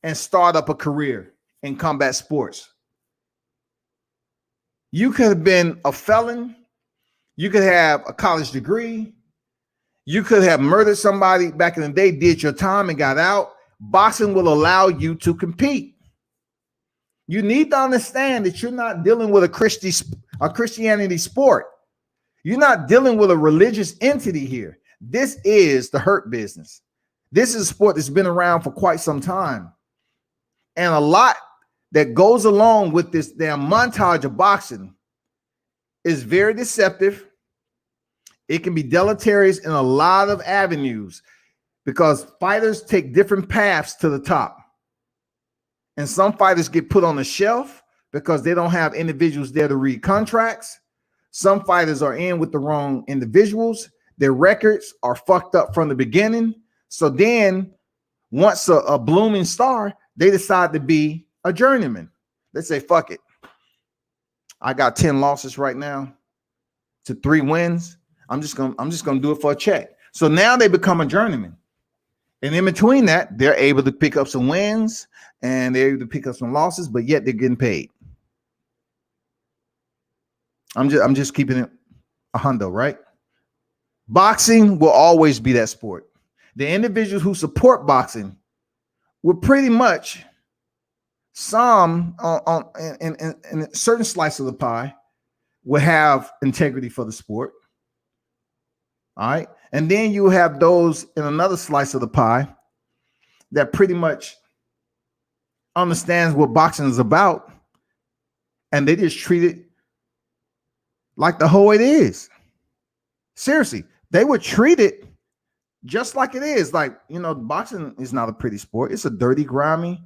Speaker 1: and start up a career in combat sports. You could have been a felon. You could have a college degree. You could have murdered somebody back in the day, did your time, and got out. Boxing will allow you to compete. You need to understand that you're not dealing with a Christianity sport. You're not dealing with a religious entity here. This is the hurt business. This is a sport that's been around for quite some time. And a lot that goes along with this damn montage of boxing is very deceptive. It can be deleterious in a lot of avenues because fighters take different paths to the top. And some fighters get put on the shelf because they don't have individuals there to read contracts. Some fighters are in with the wrong individuals. Their records are fucked up from the beginning. So then once a blooming star, they decide to be a journeyman. They say, fuck it. I got 10 losses right now to 3 wins. I'm just gonna do it for a check. So now they become a journeyman. And in between that, they're able to pick up some wins and they're able to pick up some losses, but yet they're getting paid. I'm just keeping it a hundo, right? Boxing will always be that sport. The individuals who support boxing will pretty much some in a certain slice of the pie will have integrity for the sport. All right. And then you have those in another slice of the pie that pretty much understands what boxing is about. And they just treat it like the hoe it is. Seriously, they would treat it just like it is. Like, boxing is not a pretty sport. It's a dirty, grimy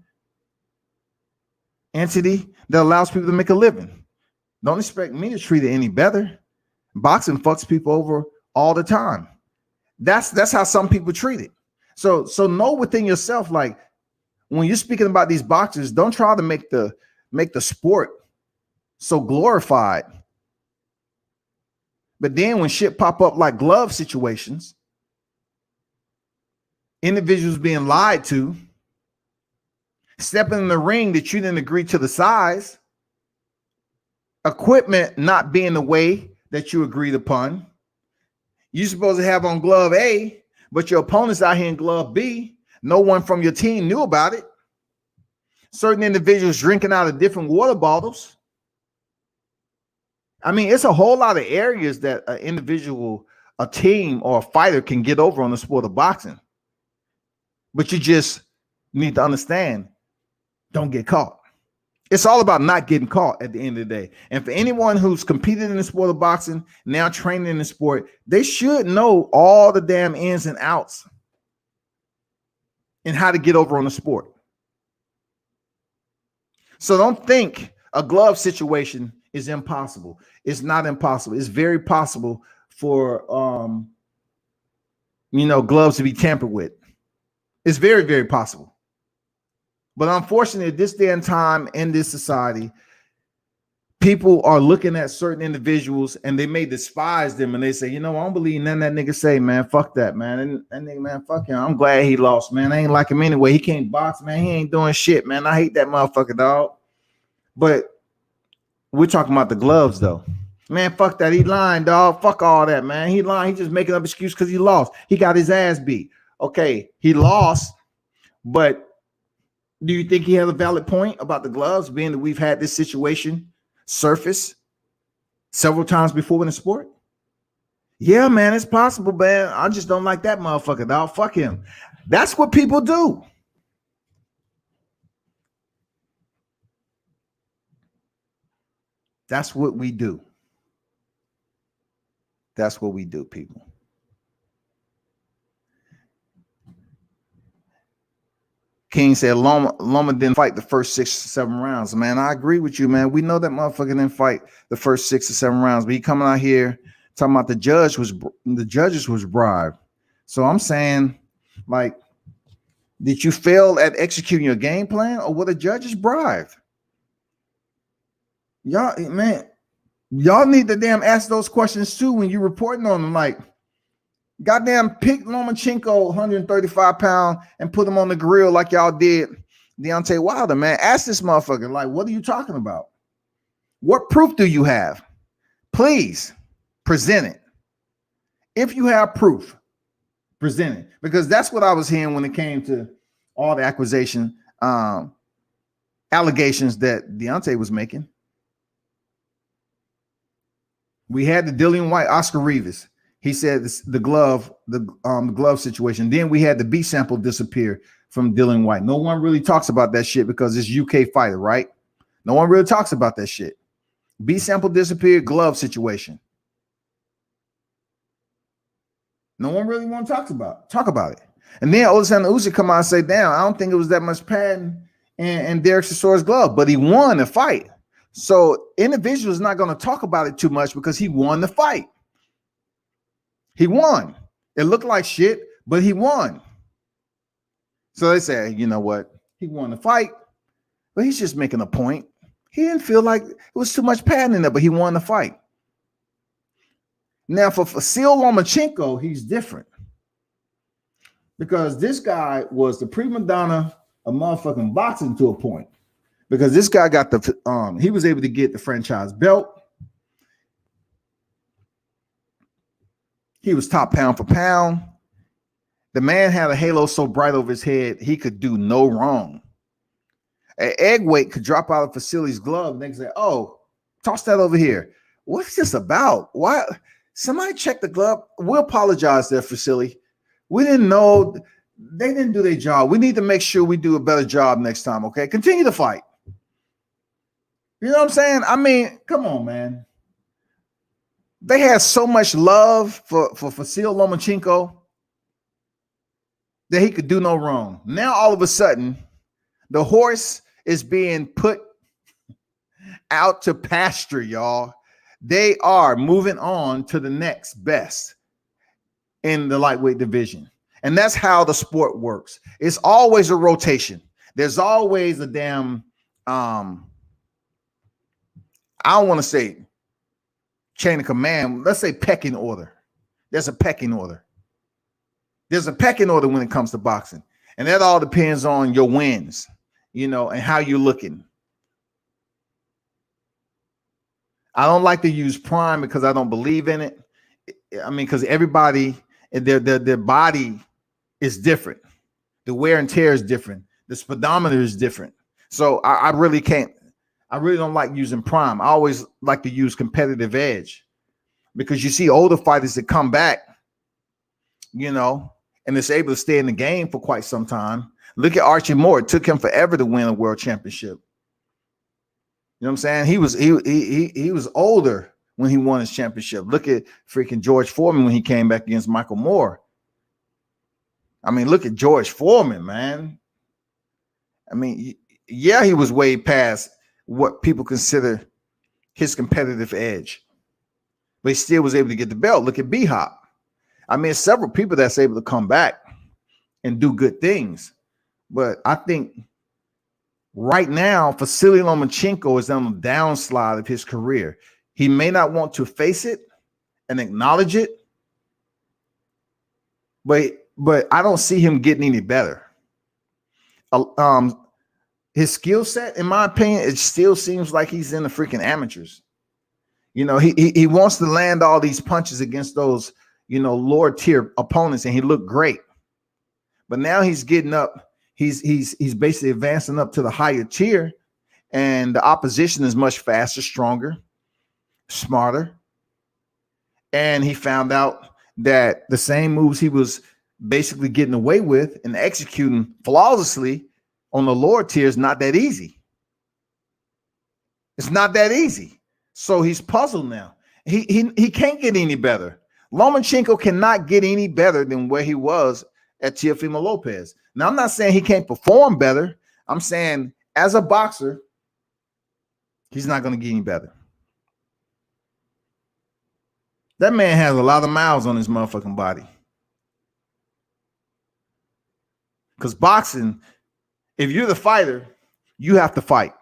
Speaker 1: entity that allows people to make a living. Don't expect me to treat it any better. Boxing fucks people over all the time. That's how some people treat it. So know within yourself, like when you're speaking about these boxers, don't try to make the sport so glorified. But then when shit pop up like glove situations, individuals being lied to, stepping in the ring that you didn't agree to the size, equipment not being the way that you agreed upon. You're supposed to have on glove A, but your opponent's out here in glove B. No one from your team knew about it. Certain individuals drinking out of different water bottles. I mean, it's a whole lot of areas that an individual, a team, or a fighter can get over on the sport of boxing. But you just need to understand, don't get caught. It's all about not getting caught at the end of the day. And for anyone who's competed in the sport of boxing, now training in the sport, they should know all the damn ins and outs and how to get over on the sport. So don't think a glove situation is impossible. It's not impossible. It's very possible for gloves to be tampered with. It's very, very possible. But unfortunately, at this day and time in this society, people are looking at certain individuals and they may despise them and they say, I don't believe nothing that nigga say, man. Fuck that, man. And that nigga, man, fuck him. I'm glad he lost, man. I ain't like him anyway. He can't box, man. He ain't doing shit, man. I hate that motherfucker, dog. But we're talking about the gloves, though. Man, fuck that. He lying, dog. Fuck all that, man. He lying. He just making up excuse because he lost. He got his ass beat. Okay, he lost, but do you think he has a valid point about the gloves, being that we've had this situation surface several times before in the sport? Yeah, man, it's possible, man. I just don't like that motherfucker, dog. Fuck him. That's what people do. That's what we do. That's what we do, people. King said Loma didn't fight the first 6 or 7 rounds. Man, I agree with you, man. We know that motherfucker didn't fight the first 6 or 7 rounds, but he coming out here talking about the judges was bribed. So I'm saying, like, did you fail at executing your game plan, or were the judges bribed? Y'all need to damn ask those questions too when you're reporting on them. Like, goddamn, pick Lomachenko, 135 pound, and put him on the grill like y'all did Deontay Wilder, man. Ask this motherfucker, like, what are you talking about? What proof do you have? Please present it. If you have proof, present it. Because that's what I was hearing when it came to all the allegations that Deontay was making. We had the Dillian White, Oscar Rivas. He said the glove situation. Then we had the B sample disappear from Dillian White. No one really talks about that shit because it's UK fighter, right? No one really talks about that shit. B sample disappeared, glove situation. No one really want to talk about it. And then Lomachenko Usyk come out and say, damn, I don't think it was that much padding in Derek Chisore's glove, but he won the fight. So individuals not going to talk about it too much because he won the fight. He won. It looked like shit, but he won. So they say, you know what? He won the fight, but he's just making a point. He didn't feel like it was too much padding in there, but he won the fight. Now, for Vasyl Lomachenko, he's different. Because this guy was the prima donna of motherfucking boxing to a point. Because this guy got he was able to get the franchise belt. He was top pound for pound. The man had a halo so bright over his head, he could do no wrong. An egg weight could drop out of Vasyly's glove and they could say, oh, toss that over here. What's this about? Why? Somebody check the glove. We apologize there, Vasyly. We didn't know. They didn't do their job. We need to make sure we do a better job next time, okay? Continue to fight. You know what I'm saying? I mean, come on, man. They had so much love for Vasyl Lomachenko that he could do no wrong. Now, all of a sudden, the horse is being put out to pasture, y'all. They are moving on to the next best in the lightweight division. And that's how the sport works. It's always a rotation. There's always a damn, I don't want to say chain of command. Let's say pecking order. There's a pecking order. There's a pecking order when it comes to boxing. And that all depends on your wins, you know, and how you're looking. I don't like to use prime because I don't believe in it. I mean, because everybody, their body is different. The wear and tear is different. The speedometer is different. So I really can't. I really don't like using prime. I always like to use competitive edge because you see older fighters that come back, you know, and it's able to stay in the game for quite some time. Look at Archie Moore. It took him forever to win a world championship. You know what I'm saying? He was older when he won his championship. Look at freaking George Foreman when he came back against Michael Moore. I mean, look at George Foreman, man. I mean, yeah, he was way past what people consider his competitive edge, but he still was able to get the belt. Look at B-Hop. I mean, several people that's able to come back and do good things. But I think right now, Vasily Lomachenko is on the downslide of his career. He may not want to face it and acknowledge it, but I don't see him getting any better. His skill set, in my opinion, it still seems like he's in the freaking amateurs. You know, he wants to land all these punches against those, you know, lower tier opponents, and he looked great. But now he's getting up. He's basically advancing up to the higher tier, and the opposition is much faster, stronger, smarter. And he found out that the same moves he was basically getting away with and executing flawlessly on the lower tier is not that easy. It's not that easy. So he's puzzled now. He can't get any better. Lomachenko cannot get any better than where he was at Teofimo Lopez. Now, I'm not saying he can't perform better. I'm saying as a boxer, he's not going to get any better. That man has a lot of miles on his motherfucking body. Because boxing, if you're the fighter, you have to fight.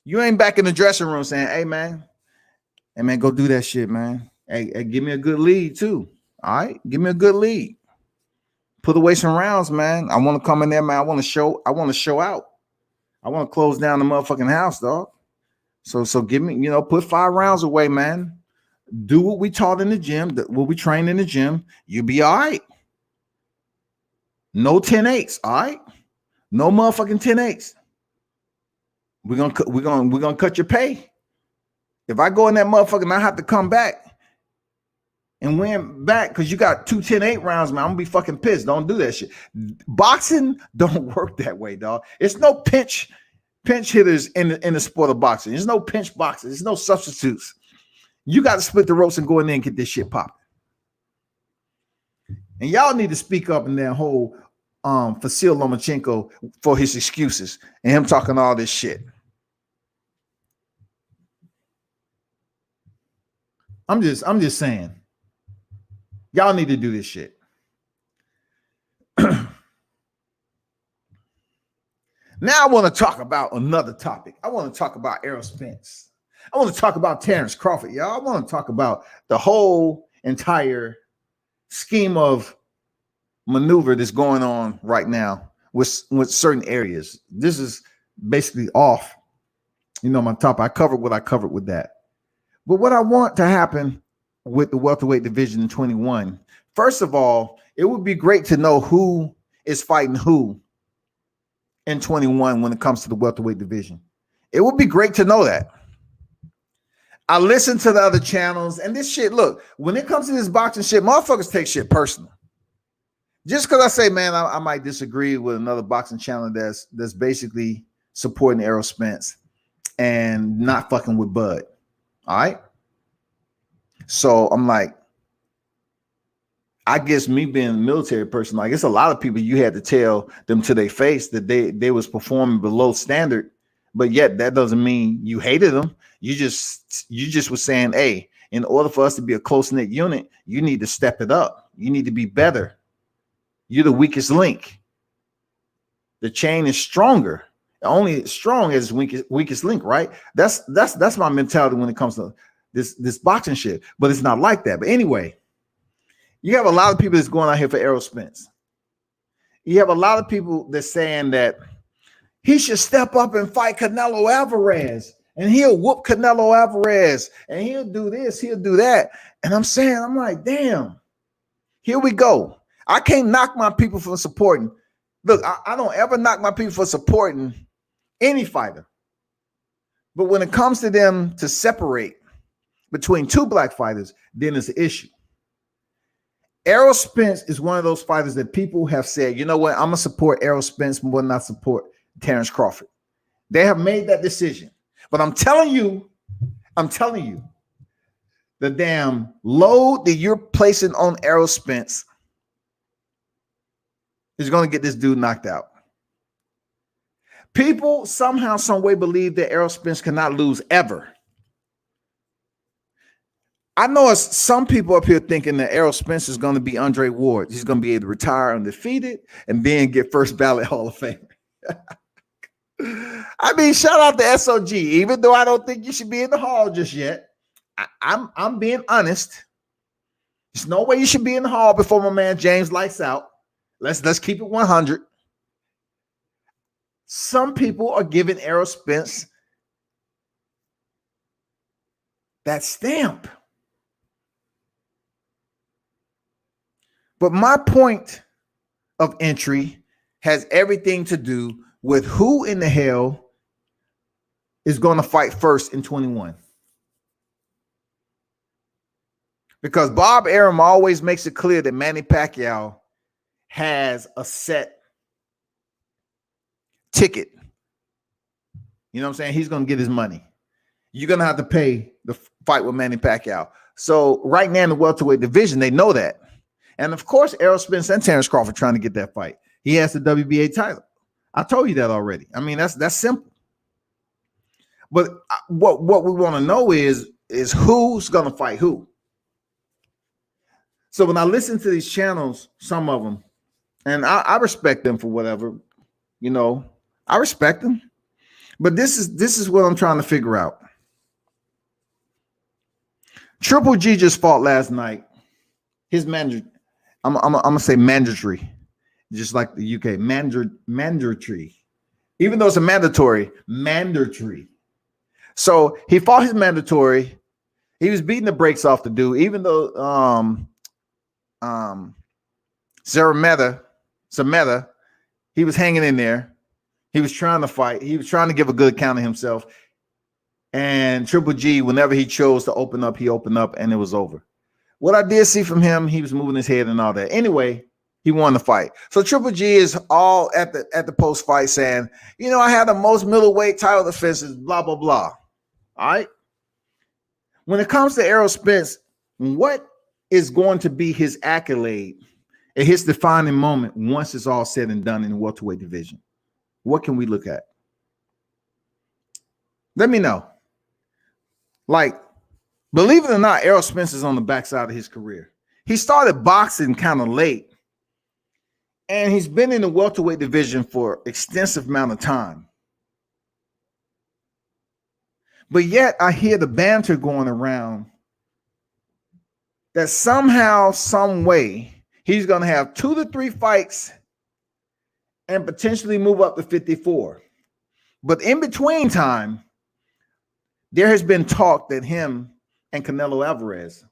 Speaker 1: You ain't back in the dressing room saying, hey, man, go do that shit, man. Hey, give me a good lead, too. All right? Give me a good lead. Put away some rounds, man. I want to come in there, man. I want to show out. I want to close down the motherfucking house, dog. So give me, you know, put 5 rounds away, man. Do what we taught in the gym, what we trained in the gym. You'll be all right. No 10-8s, all right? No motherfucking 10-8s. We're gonna cut your pay. If I go in that motherfucker and I have to come back and win back because you got 2 10-8 rounds, man, I'm gonna be fucking pissed. Don't do that shit. Boxing don't work that way, dog. It's no pinch hitters in the sport of boxing. There's no pinch boxers. There's no substitutes. You got to split the ropes and go in there and get this shit popping. And y'all need to speak up in that whole Vasily Lomachenko for his excuses and him talking all this shit. I'm just saying, y'all need to do this shit. Now I want to talk about another topic. I want to talk about Errol Spence. I want to talk about Terrence Crawford, y'all. I want to talk about the whole entire scheme of maneuver that's going on right now with certain areas. This is basically off, you know, my topic. I covered what I covered with that. But what I want to happen with the welterweight division in 21, first of all, it would be great to know who is fighting who in 21 when it comes to the welterweight division. It would be great to know that. I listen to the other channels and this shit, look, when it comes to this boxing shit, motherfuckers take shit personal. Just because I say, man, I might disagree with another boxing channel that's basically supporting Errol Spence and not fucking with Bud. All right. So I'm like, I guess me being a military person, like it's a lot of people you had to tell them to their face that they was performing below standard, but yet that doesn't mean you hated them. You just was saying, hey, in order for us to be a close-knit unit, you need to step it up. You need to be better. You're the weakest link. The chain is stronger. Only strong as weakest link, right? That's my mentality when it comes to this boxing shit. But it's not like that. But anyway, you have a lot of people that's going out here for Errol Spence. You have a lot of people that's saying that he should step up and fight Canelo Alvarez, and he'll whoop Canelo Alvarez, and he'll do this, he'll do that. And I'm like, damn, here we go. I can't knock my people for supporting. Look, I don't ever knock my people for supporting any fighter. But when it comes to them to separate between two black fighters, then it's an issue. Errol Spence is one of those fighters that people have said, you know what, I'm going to support Errol Spence more than I support Terrence Crawford. They have made that decision. But I'm telling you, the damn load that you're placing on Errol Spence is going to get this dude knocked out. People somehow, some way believe that Errol Spence cannot lose ever. I know some people up here thinking that Errol Spence is going to be Andre Ward. He's going to be able to retire undefeated and then get first ballot Hall of Fame. I mean, shout out to SOG. Even though I don't think you should be in the hall just yet, I'm being honest. There's no way you should be in the hall before my man James lights out. Let's keep it 100. Some people are giving Errol Spence that stamp. But my point of entry has everything to do with who in the hell is going to fight first in 21. Because Bob Arum always makes it clear that Manny Pacquiao has a set ticket. You know what I'm saying? He's going to get his money. You're going to have to pay the fight with Manny Pacquiao. So right now in the welterweight division, they know that. And of course, Errol Spence and Terrence Crawford trying to get that fight. He has the WBA title. I told you that already. I mean, that's simple. But what we want to know is who's going to fight who. So when I listen to these channels, some of them, and I respect them for whatever, you know, I respect them. But this is what I'm trying to figure out. Triple G just fought last night. His manager, I'm gonna say mandatory, just like the UK, mandatory. Even though it's a mandatory. So he fought his mandatory. He was beating the brakes off the dude, even though Sameta, he was hanging in there. He was trying to fight. He was trying to give a good account of himself. And Triple G, whenever he chose to open up, he opened up and it was over. What I did see from him, he was moving his head and all that. Anyway, he won the fight. So Triple G is all at the post-fight saying, you know, I had the most middleweight title defenses, blah, blah, blah. All right. When it comes to Errol Spence, what is going to be his accolade at his defining moment once it's all said and done in the welterweight division? What can we look at? Let me know. Like, believe it or not, Errol Spence is on the backside of his career. He started boxing kind of late, and he's been in the welterweight division for extensive amount of time. But yet I hear the banter going around that somehow, some way, he's going to have 2 to 3 fights and potentially move up to 54. But in between time, there has been talk that him and Canelo Alvarez,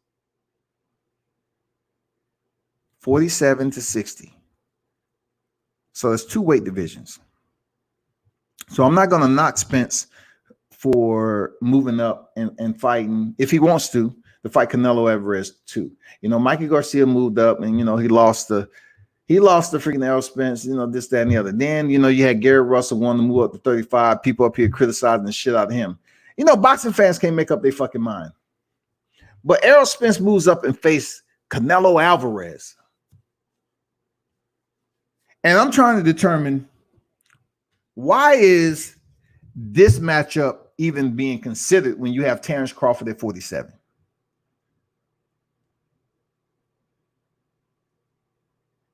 Speaker 1: 47 to 60. So it's 2 weight divisions. So I'm not going to knock Spence for moving up and fighting, if he wants to fight Canelo Alvarez too. You know, Mikey Garcia moved up and, you know, he lost the freaking Errol Spence, you know, this, that, and the other. Then, you know, you had Gary Russell wanting to move up to 35. People up here criticizing the shit out of him. You know, boxing fans can't make up their fucking mind. But Errol Spence moves up and face Canelo Alvarez. And I'm trying to determine, why is this matchup even being considered when you have Terrence Crawford at 47?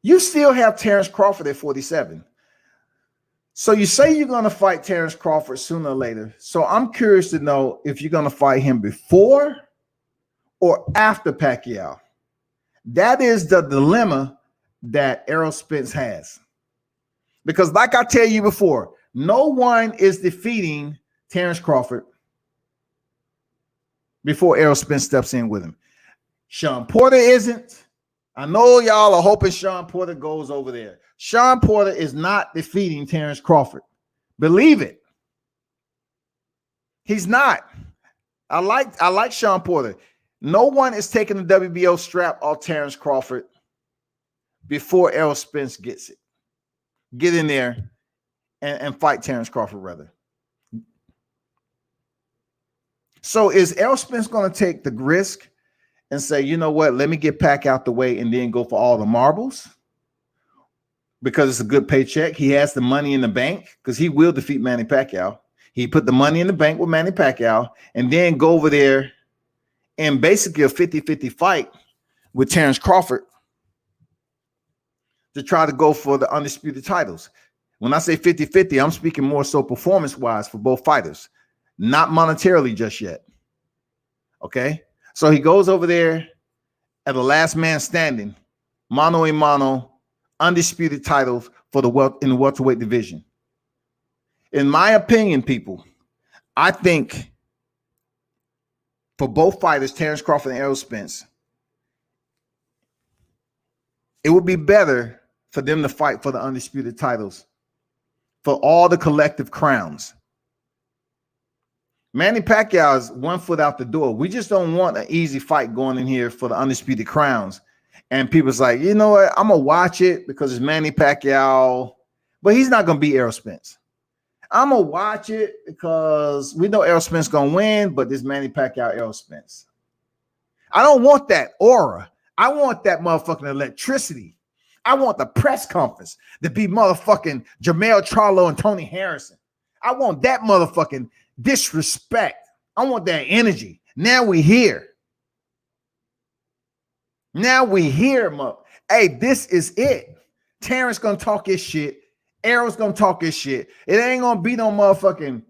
Speaker 1: You still have Terrence Crawford at 47. So you say you're going to fight Terrence Crawford sooner or later. So I'm curious to know if you're going to fight him before or after Pacquiao. That is the dilemma that Errol Spence has. Because like I tell you before, no one is defeating Terrence Crawford before Errol Spence steps in with him. Sean Porter isn't. I know y'all are hoping Sean Porter goes over there. Sean Porter is not defeating Terrence Crawford. Believe it. He's not. I like Sean Porter. No one is taking the WBO strap off Terrence Crawford before Errol Spence gets it. Get in there and fight Terrence Crawford, rather. So is Errol Spence going to take the risk and say, you know what, let me get Pac out the way and then go for all the marbles? Because it's a good paycheck. He has the money in the bank because he will defeat Manny Pacquiao. He put the money in the bank with Manny Pacquiao and then go over there and basically a 50-50 fight with Terrence Crawford to try to go for the undisputed titles. When I say 50-50, I'm speaking more so performance-wise for both fighters, not monetarily just yet. Okay? So he goes over there at the last man standing, mano a mano, undisputed titles for in the welterweight division. In my opinion, people, I think for both fighters, Terrence Crawford and Errol Spence, it would be better for them to fight for the undisputed titles, for all the collective crowns. Manny Pacquiao is 1 foot out the door. We just don't want an easy fight going in here for the undisputed crowns. And people's like, you know what? I'm going to watch it because it's Manny Pacquiao, but he's not going to beat Errol Spence. I'm going to watch it because we know Errol Spence going to win, but this Manny Pacquiao, Errol Spence. I don't want that aura. I want that motherfucking electricity. I want the press conference to be motherfucking Jermell Charlo and Tony Harrison. I want that motherfucking disrespect. I want that energy. Now we here. Now we here, hey, this is it. Terrence gonna talk his shit. Errol's gonna talk his shit. It ain't gonna be no motherfucking,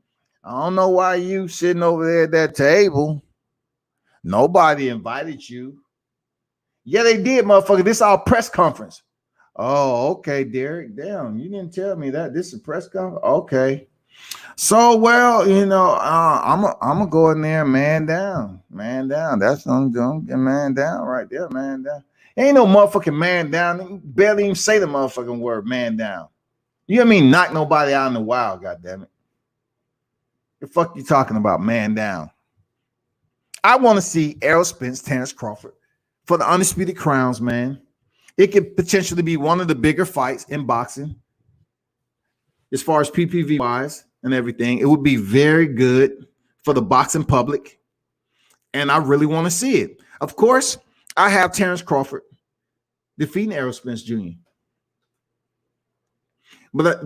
Speaker 1: I don't know why you sitting over there at that table. Nobody invited you. Yeah, they did, motherfucker. This is our press conference. Oh, okay, Derek. Damn, you didn't tell me that. This is a press conference. Okay. So, well, you know, I'm gonna go in there, man down. That's what I'm doing. Get man down right there, man down. Ain't no motherfucking man down. Barely even say the motherfucking word man down. You know what I mean? Knock nobody out in the wild, goddammit. The fuck you talking about, man down? I want to see Errol Spence, Terrence Crawford for the undisputed crowns, man. It could potentially be one of the bigger fights in boxing as far as PPV wise and everything. It would be very good for the boxing public, and I really want to see it. Of course, I have Terrence Crawford defeating Errol Spence Jr. But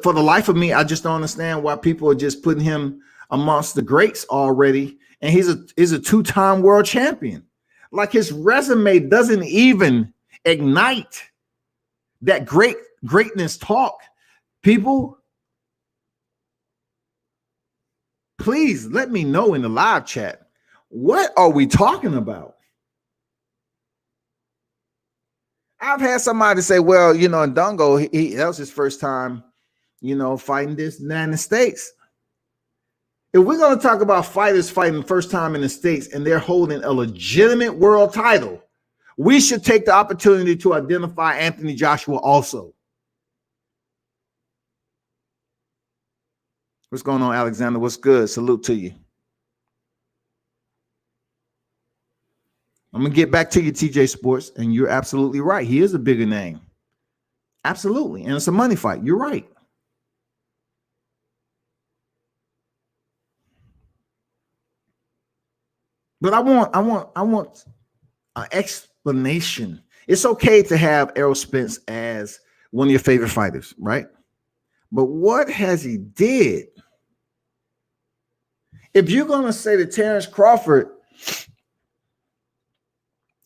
Speaker 1: for the life of me, I just don't understand why people are just putting him amongst the greats already. And he's a two-time world champion. Like his resume doesn't even ignite that greatness talk. People, please let me know in the live chat. What are we talking about? I've had somebody say, well, you know, Ndongo, that was his first time, you know, fighting this in the United States. If we're going to talk about fighters fighting first time in the States and they're holding a legitimate world title, we should take the opportunity to identify Anthony Joshua also. What's going on, Alexander? What's good? Salute to you. I'm going to get back to you, TJ Sports, and you're absolutely right. He is a bigger name. Absolutely. And it's a money fight. You're right. But I want an explanation. It's okay to have Errol Spence as one of your favorite fighters, right? But what has he did? If you're going to say that Terrence Crawford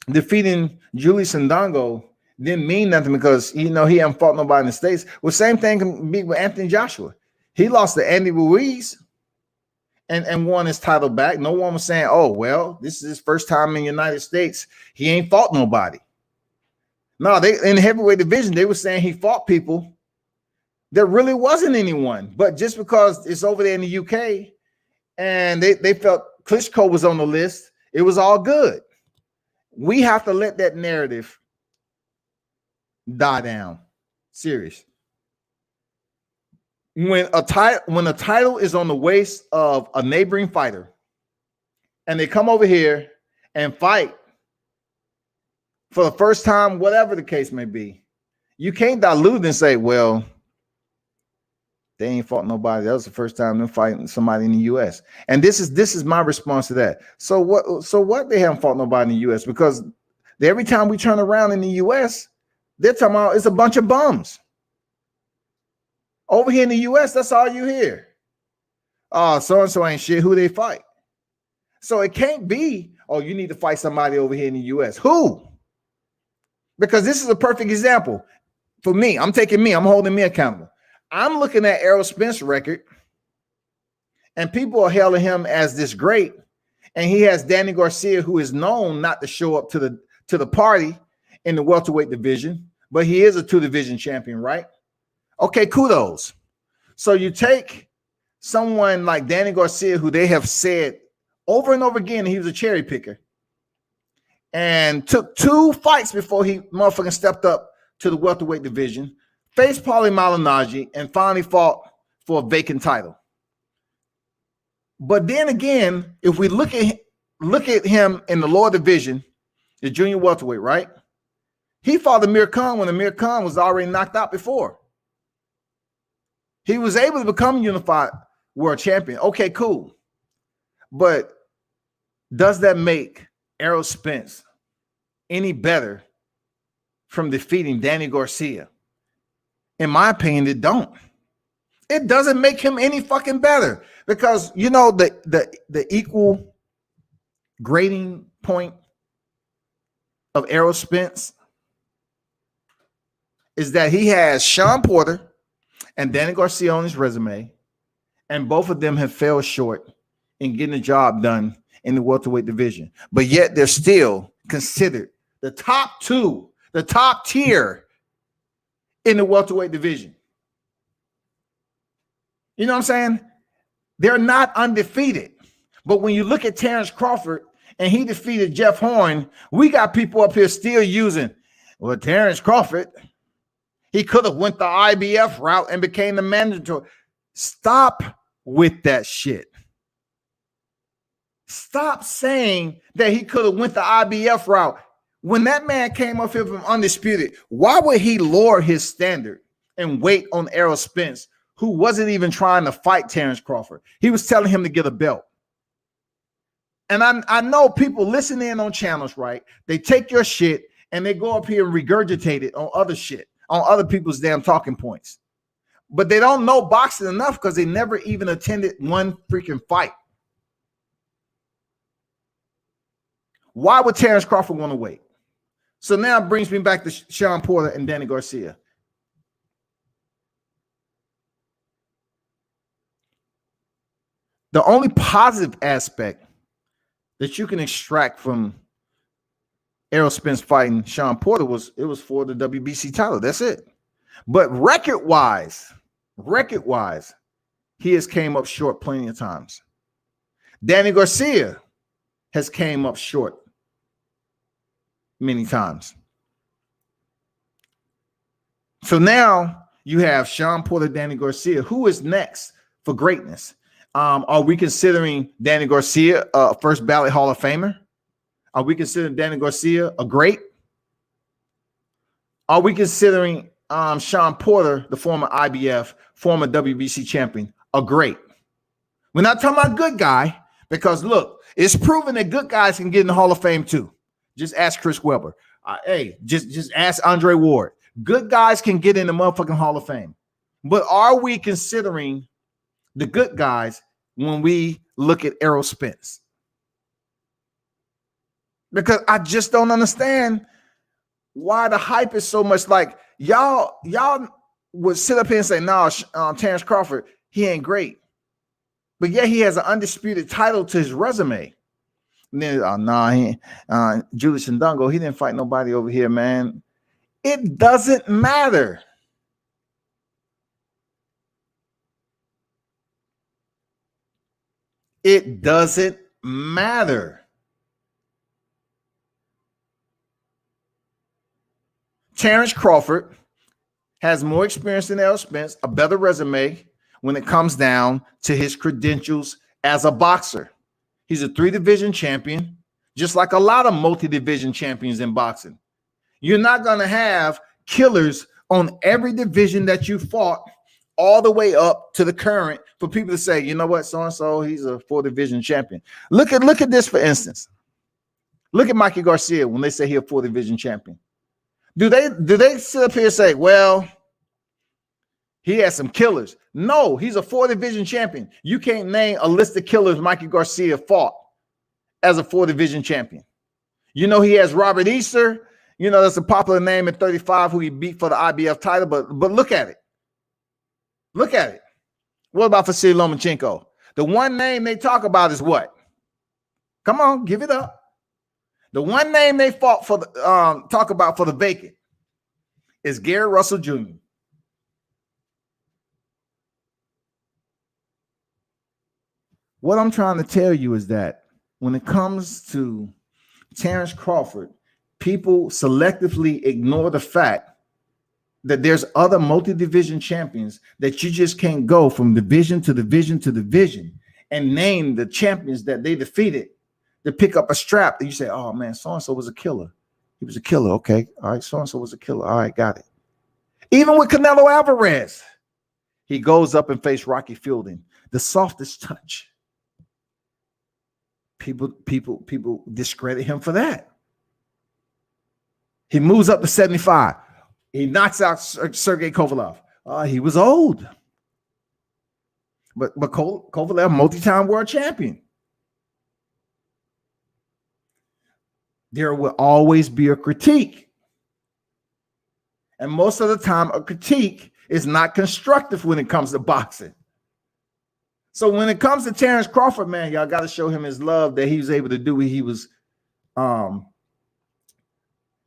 Speaker 1: defeating Julius Ndongo didn't mean nothing because, you know, he hadn't fought nobody in the States. Well, same thing can be with Anthony Joshua. He lost to Andy Ruiz and won his title back. No one was saying, oh, well, this is his first time in the United States. He ain't fought nobody. No, they in the heavyweight division, they were saying he fought people. There really wasn't anyone. But just because it's over there in the UK and they felt Klitschko was on the list, it was all good. We have to let that narrative die down. Serious. when a title is on the waist of a neighboring fighter, and they come over here and fight for the first time, whatever the case may be, you can't dilute and say, well, they ain't fought nobody. That was the first time they're fighting somebody in the U.S. And this is my response to that. So what? They haven't fought nobody in the U.S. because every time we turn around in the U.S., they're talking about it's a bunch of bums. Over here in the U.S., that's all you hear. Oh, so-and-so ain't shit. Who they fight? So it can't be, oh, you need to fight somebody over here in the U.S. Who? Because this is a perfect example. For me, I'm holding me accountable. I'm looking at Errol Spence's record, and people are hailing him as this great. And he has Danny Garcia, who is known not to show up to the party in the welterweight division, but he is a 2-division champion, right? Okay, kudos. So you take someone like Danny Garcia, who they have said over and over again he was a cherry picker, and took 2 fights before he motherfucking stepped up to the welterweight division, faced Paulie Malignaggi, and finally fought for a vacant title. But then again, if we look at him in the lower division, the junior welterweight, right? He fought Amir Khan when Amir Khan was already knocked out before. He was able to become unified world champion. Okay, cool. But does that make Errol Spence any better from defeating Danny Garcia? In my opinion, it don't. It doesn't make him any fucking better, because you know the equal grading point of Errol Spence is that he has Sean Porter and Danny Garcia on his resume, and both of them have failed short in getting the job done in the welterweight division. But yet they're still considered the top 2, the top tier in the welterweight division. You know what I'm saying? They're not undefeated. But when you look at Terrence Crawford and he defeated Jeff Horn, we got people up here still using, well, Terrence Crawford, he could have went the IBF route and became the mandatory. Stop with that shit. Stop saying that he could have went the IBF route. When that man came up here from undisputed, why would he lower his standard and wait on Errol Spence, who wasn't even trying to fight Terrence Crawford? He was telling him to get a belt. And I know people listen in on channels, right? They take your shit and they go up here and regurgitate it on other shit, on other people's damn talking points. But they don't know boxing enough because they never even attended one freaking fight. Why would Terrence Crawford want to wait? So now it brings me back to Sean Porter and Danny Garcia. The only positive aspect that you can extract from Errol Spence fighting Sean Porter was for the WBC title. That's it. But record-wise, he has came up short plenty of times. Danny Garcia has came up short many times. So now you have Sean Porter, Danny Garcia. Who is next for greatness? Are we considering Danny Garcia a first ballot Hall of Famer? Are we considering Danny Garcia a great? Are we considering Sean Porter, the former IBF, former WBC champion, a great? We're not talking about good guy, because look, it's proven that good guys can get in the Hall of Fame too. Just ask Chris Webber. Hey, just ask Andre Ward. Good guys can get in the motherfucking Hall of Fame. But are we considering the good guys when we look at Errol Spence? Because I just don't understand why the hype is so much. Like y'all would sit up here and say, no, Terrence Crawford, he ain't great. But yet he has an undisputed title to his resume. And then, Julius Ndongo, he didn't fight nobody over here, man. It doesn't matter. It doesn't matter. Terrence Crawford has more experience than Errol Spence, a better resume, when it comes down to his credentials as a boxer. He's a 3-division champion, just like a lot of multi-division champions in boxing. You're not going to have killers on every division that you fought all the way up to the current for people to say, you know what, so-and-so, he's a 4-division champion. Look at this, for instance. Look at Mikey Garcia when they say he's a 4-division champion. Do they sit up here and say, well, he has some killers? No, he's a 4-division champion. You can't name a list of killers Mikey Garcia fought as a 4-division champion. You know, he has Robert Easter. You know, that's a popular name at 35 who he beat for the IBF title. But look at it. Look at it. What about Vasily Lomachenko? The one name they talk about is what? Come on, give it up. The one name they fought for the talk about for the vacant is Gary Russell Jr. What I'm trying to tell you is that when it comes to Terrence Crawford, people selectively ignore the fact that there's other multi-division champions that you just can't go from division to division to division and name the champions that they defeated to pick up a strap. And you say, oh man, so-and-so was a killer. He was a killer. Okay. All right. So-and-so was a killer. All right. Got it. Even with Canelo Alvarez, he goes up and faced Rocky Fielding, the softest touch. People discredit him for that. He moves up to 75. He knocks out Sergey Kovalev. He was old. But Kovalev, multi-time world champion. There will always be a critique. And most of the time, a critique is not constructive when it comes to boxing. So when it comes to Terrence Crawford, man, y'all got to show him his love that he was able to do what he was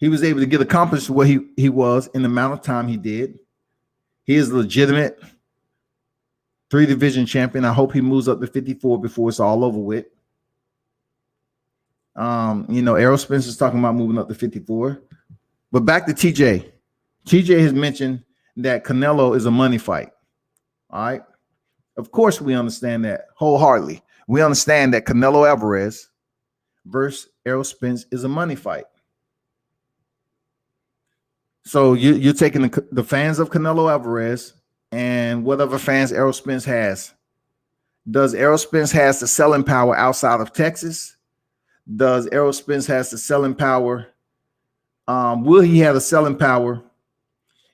Speaker 1: able to get accomplished what he was in the amount of time he did. He is a legitimate 3-division champion. I hope he moves up to 54 before it's all over with. You know, Errol Spence is talking about moving up to 54. But back to TJ. TJ has mentioned that Canelo is a money fight. All right. Of course, we understand that wholeheartedly. We understand that Canelo Alvarez versus Errol Spence is a money fight. So you're taking the fans of Canelo Alvarez and whatever fans Errol Spence has. Does Errol Spence has the selling power outside of Texas? Does Errol Spence has the selling power? Will he have the selling power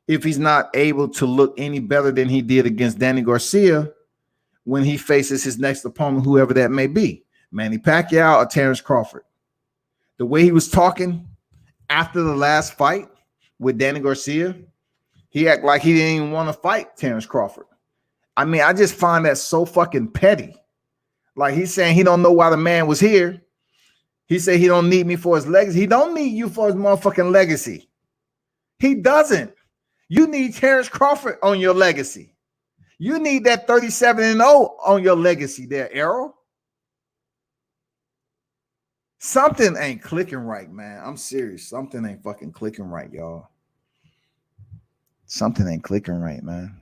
Speaker 1: if he's not able to look any better than he did against Danny Garcia when he faces his next opponent, whoever that may be, Manny Pacquiao or Terrence Crawford? The way he was talking after the last fight with Danny Garcia, he acted like he didn't even want to fight Terrence Crawford. I mean, I just find that so fucking petty. Like, he's saying he don't know why the man was here. He said he don't need me for his legacy. He don't need you for his motherfucking legacy. He doesn't. You need Terrence Crawford on your legacy. You need that 37-0 on your legacy there, Errol. Something ain't clicking right, man. I'm serious. Something ain't fucking clicking right, y'all. Something ain't clicking right, man.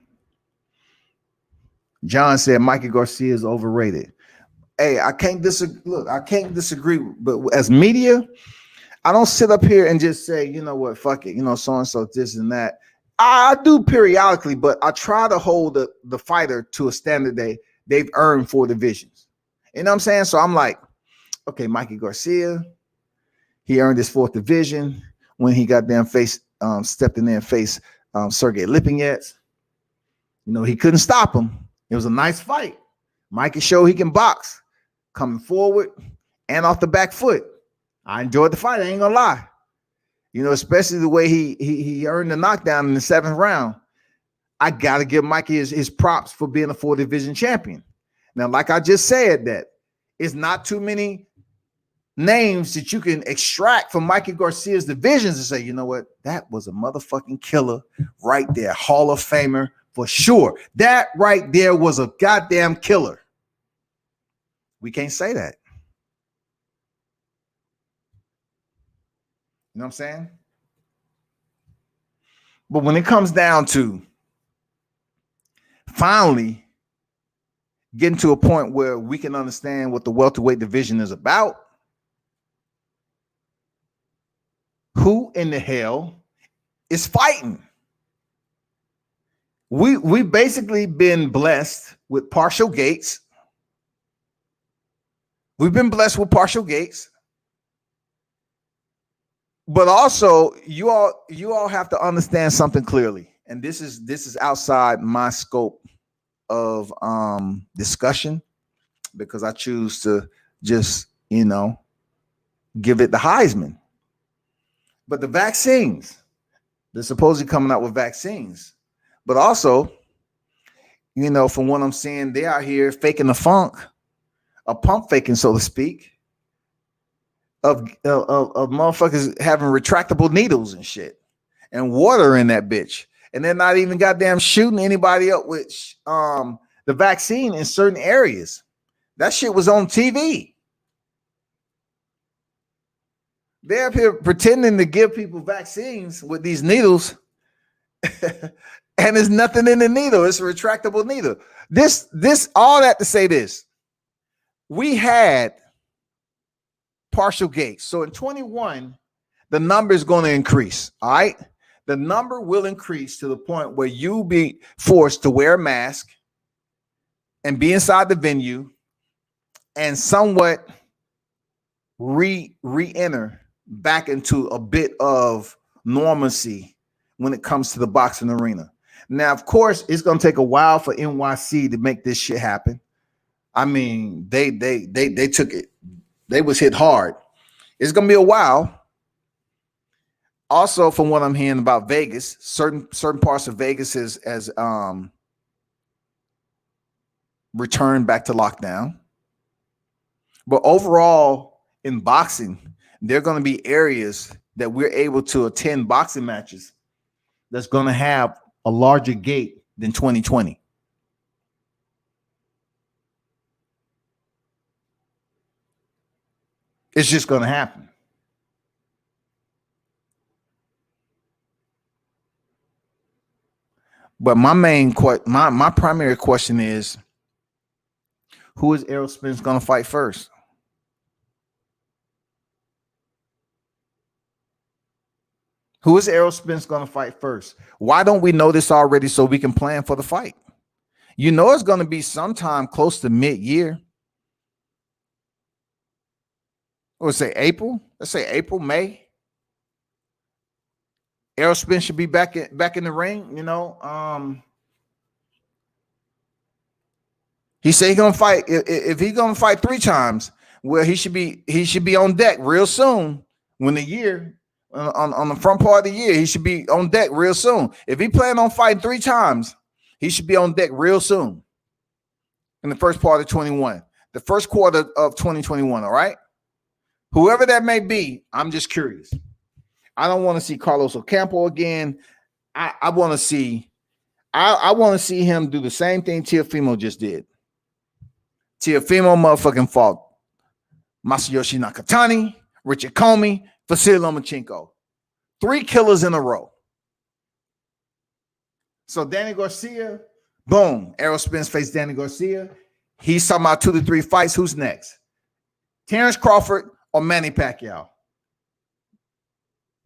Speaker 1: John said Mikey Garcia is overrated. Hey, I can't disagree. Look, I can't disagree. But as media, I don't sit up here and just say, you know what, fuck it, you know, so-and-so, this and that. I do periodically, but I try to hold the fighter to a standard they've earned 4 divisions. You know what I'm saying? So I'm like, okay, Mikey Garcia, he earned his 4th division when he got down stepped in there and faced Sergey Lipinets. You know, he couldn't stop him. It was a nice fight. Mikey showed he can box, coming forward and off the back foot. I enjoyed the fight. I ain't gonna lie. You know, especially the way he earned the knockdown in the 7th round. I got to give Mikey his props for being a 4-division champion. Now, like I just said, that it's not too many names that you can extract from Mikey Garcia's divisions and say, you know what, that was a motherfucking killer right there. Hall of Famer for sure. That right there was a goddamn killer. We can't say that. You know what I'm saying? But when it comes down to finally getting to a point where we can understand what the welterweight division is about. Who in the hell is fighting? We basically been blessed with partial gates. We've been blessed with partial gates. But also, you all have to understand something clearly. And this is outside my scope of discussion, because I choose to just, give it the Heisman. But the vaccines, they're supposedly coming out with vaccines. But also, from what I'm seeing, they out here faking the funk, a pump faking, so to speak, of motherfuckers having retractable needles and shit and water in that bitch. And they're not even goddamn shooting anybody up with the vaccine in certain areas. That shit was on TV. They're up here pretending to give people vaccines with these needles. And there's nothing in the needle. It's a retractable needle. This, all that to say this. We had partial gates. So in 21, the number is going to increase. All right. The number will increase to the point where you'll be forced to wear a mask and be inside the venue and somewhat re-enter back into a bit of normalcy when it comes to the boxing arena. Now, of course, it's going to take a while for NYC to make this shit happen. I mean, they took it. They was hit hard. It's going to be a while. Also, from what I'm hearing about Vegas, certain parts of Vegas has returned back to lockdown. But overall, in boxing, there are going to be areas that we're able to attend boxing matches that's going to have a larger gate than 2020. It's just going to happen. But my primary question is, who is Errol Spence going to fight first? Who is Errol Spence going to fight first? Why don't we know this already so we can plan for the fight? It's going to be sometime close to mid-year. Let's say April. Let's say April, May. Errol Spence should be back in the ring. He said he's gonna fight. If he's gonna fight 3 times, well, he should be on deck real soon. When the year on the front part of the year, he should be on deck real soon. If he planned on fighting 3 times, he should be on deck real soon. In the first part of 21, the first quarter of 2021. All right. Whoever that may be, I'm just curious. I don't want to see Carlos Ocampo again. I want to see him do the same thing Teofimo just did. Teofimo motherfucking fought Masayoshi Nakatani, Richard Comey, Vasily Lomachenko. 3 killers in a row. So Danny Garcia, boom. Errol Spence faced Danny Garcia. He's talking about 2 to 3 fights. Who's next? Terrence Crawford or Manny Pacquiao?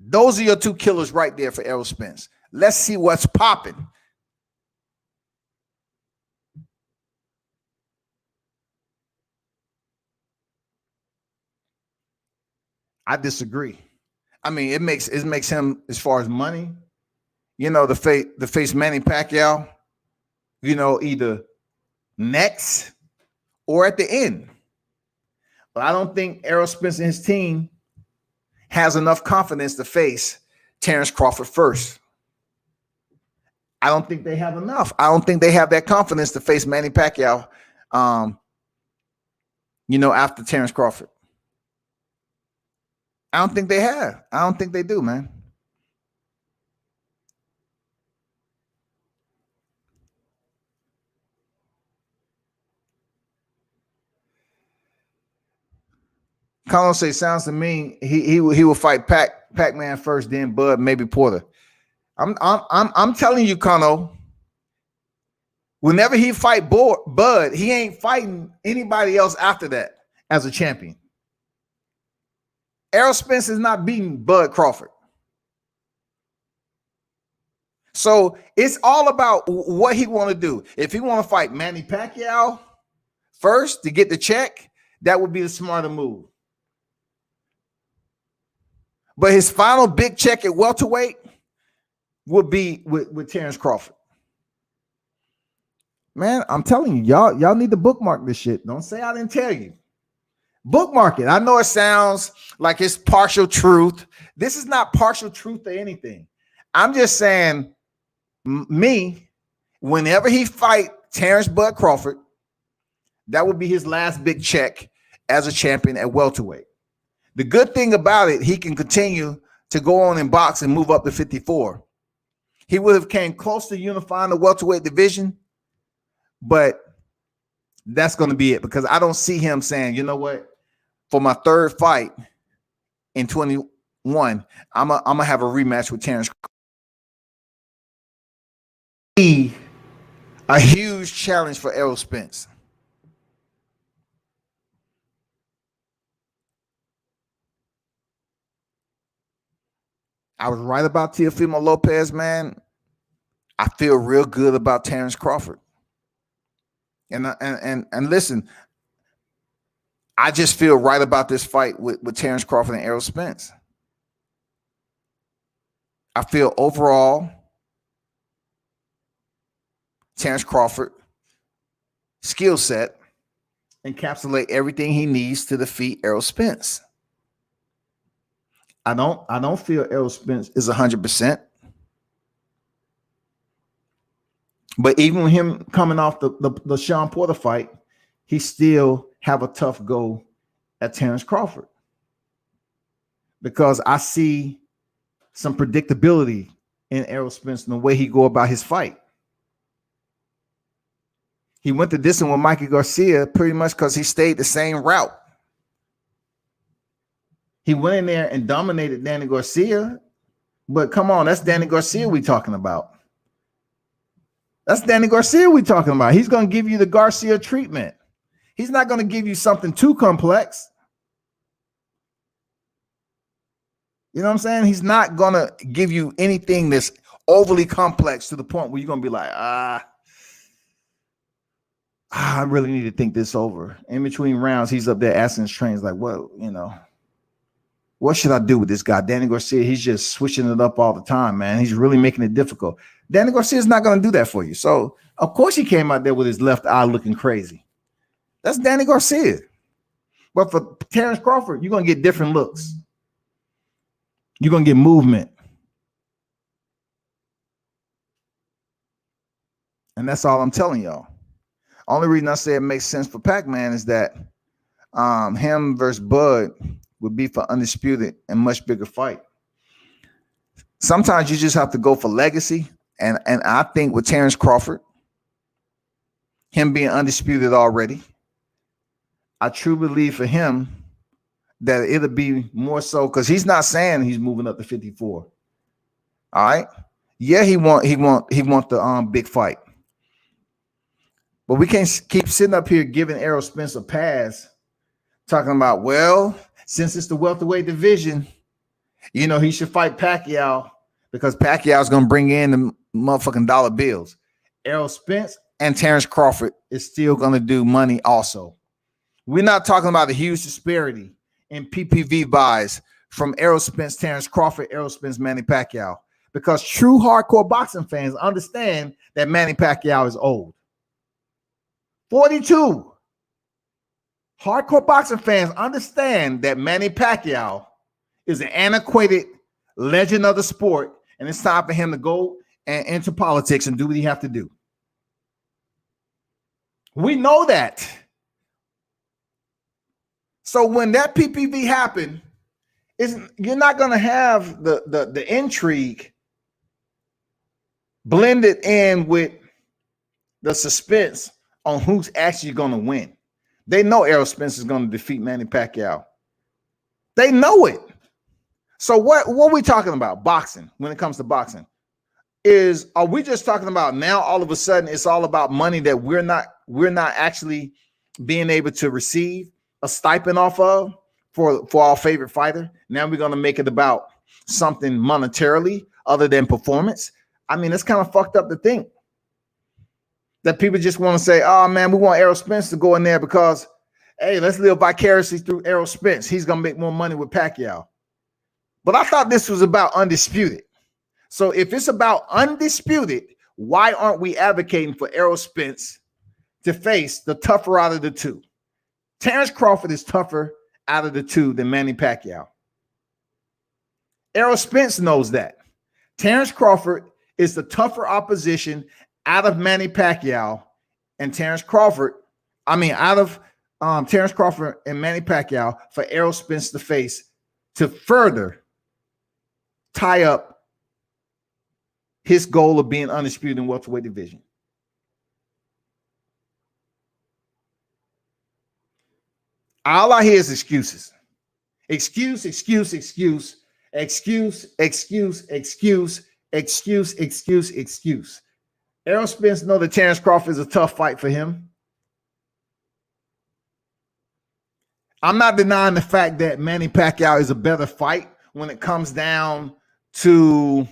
Speaker 1: Those are your 2 killers right there for Errol Spence. Let's see what's popping. I disagree. I mean, it makes him, as far as money, the face Manny Pacquiao, either next or at the end. But I don't think Errol Spence and his team has enough confidence to face Terrence Crawford first. I don't think they have enough. I don't think they have that confidence to face Manny Pacquiao, after Terrence Crawford. I don't think they have. I don't think they do, man. Colin say, sounds to me he will fight Pac-Man first, then Bud, maybe Porter. I'm telling you, Kano, Whenever he fight Bud, he ain't fighting anybody else after that as a champion. Errol Spence is not beating Bud Crawford. So it's all about what he want to do. If he want to fight Manny Pacquiao first to get the check, that would be the smarter move. But his final big check at welterweight would be with Terrence Crawford. Man, I'm telling you, y'all need to bookmark this shit. Don't say I didn't tell you. Bookmark it. I know it sounds like it's partial truth. This is not partial truth to anything. I'm just saying, me, whenever he fight Terrence Bud Crawford, that would be his last big check as a champion at welterweight. The good thing about it, he can continue to go on and box and move up to 54. He would have came close to unifying the welterweight division, but that's going to be it, because I don't see him saying, you know what, for my third fight in 21, I'm gonna have a rematch with Terrence. A huge challenge for Errol Spence. I was right about Teofimo Lopez, man. I feel real good about Terrence Crawford. And listen, I just feel right about this fight with Terrence Crawford and Errol Spence. I feel overall Terrence Crawford skill set encapsulate everything he needs to defeat Errol Spence. I don't feel Errol Spence is 100%. But even with him coming off the Sean Porter fight, he still have a tough go at Terrence Crawford, because I see some predictability in Errol Spence and the way he go about his fight. He went the distance with Mikey Garcia pretty much because he stayed the same route. He went in there and dominated Danny Garcia, but come on, that's Danny Garcia we talking about. That's Danny Garcia we talking about. He's going to give you the Garcia treatment. He's not going to give you something too complex. You know what I'm saying? He's not going to give you anything that's overly complex to the point where you're going to be like, I really need to think this over. In between rounds, he's up there asking his trainers, like, well, what should I do with this guy? Danny Garcia, he's just switching it up all the time, man. He's really making it difficult. Danny Garcia is not going to do that for you. So, of course, he came out there with his left eye looking crazy. That's Danny Garcia. But for Terrence Crawford, you're going to get different looks. You're going to get movement. And that's all I'm telling y'all. Only reason I say it makes sense for Pac-Man is that him versus Bud would be for undisputed and much bigger fight. Sometimes you just have to go for legacy. And I think with Terrence Crawford, him being undisputed already, I truly believe for him that it'll be more so, because he's not saying he's moving up to 54. All right. Yeah, he want the big fight. But we can't keep sitting up here giving Errol Spence a pass, talking about, well, since it's the welterweight division, he should fight Pacquiao because Pacquiao's going to bring in the motherfucking dollar bills. Errol Spence and Terrence Crawford is still going to do money also. We're not talking about a huge disparity in PPV buys from Errol Spence, Terrence Crawford, Errol Spence, Manny Pacquiao, because true hardcore boxing fans understand that Manny Pacquiao is old. 42. Hardcore boxing fans understand that Manny Pacquiao is an antiquated legend of the sport, and it's time for him to go and into politics and do what he have to do. We know that. So when that PPV happened, you're not going to have the intrigue blended in with the suspense on who's actually going to win. They know Errol Spence is going to defeat Manny Pacquiao. They know it. So what are we talking about? Boxing, when it comes to boxing. are we just talking about now all of a sudden it's all about money that we're not actually being able to receive a stipend off of for our favorite fighter? Now we're going to make it about something monetarily other than performance. I mean, it's kind of fucked up to think that people just want to say, oh man, we want Errol Spence to go in there because, hey, let's live vicariously through Errol Spence. He's going to make more money with Pacquiao. But I thought this was about undisputed. So if it's about undisputed, why aren't we advocating for Errol Spence to face the tougher out of the two? Terrence Crawford is tougher out of the two than Manny Pacquiao. Errol Spence knows that. Terrence Crawford is the tougher opposition out of Manny Pacquiao, and Terrence Crawford and Manny Pacquiao for Errol Spence to face to further tie up his goal of being undisputed in welterweight division. All I hear is excuses. Excuse. Errol Spence knows that Terrence Crawford is a tough fight for him. I'm not denying the fact that Manny Pacquiao is a better fight when it comes down to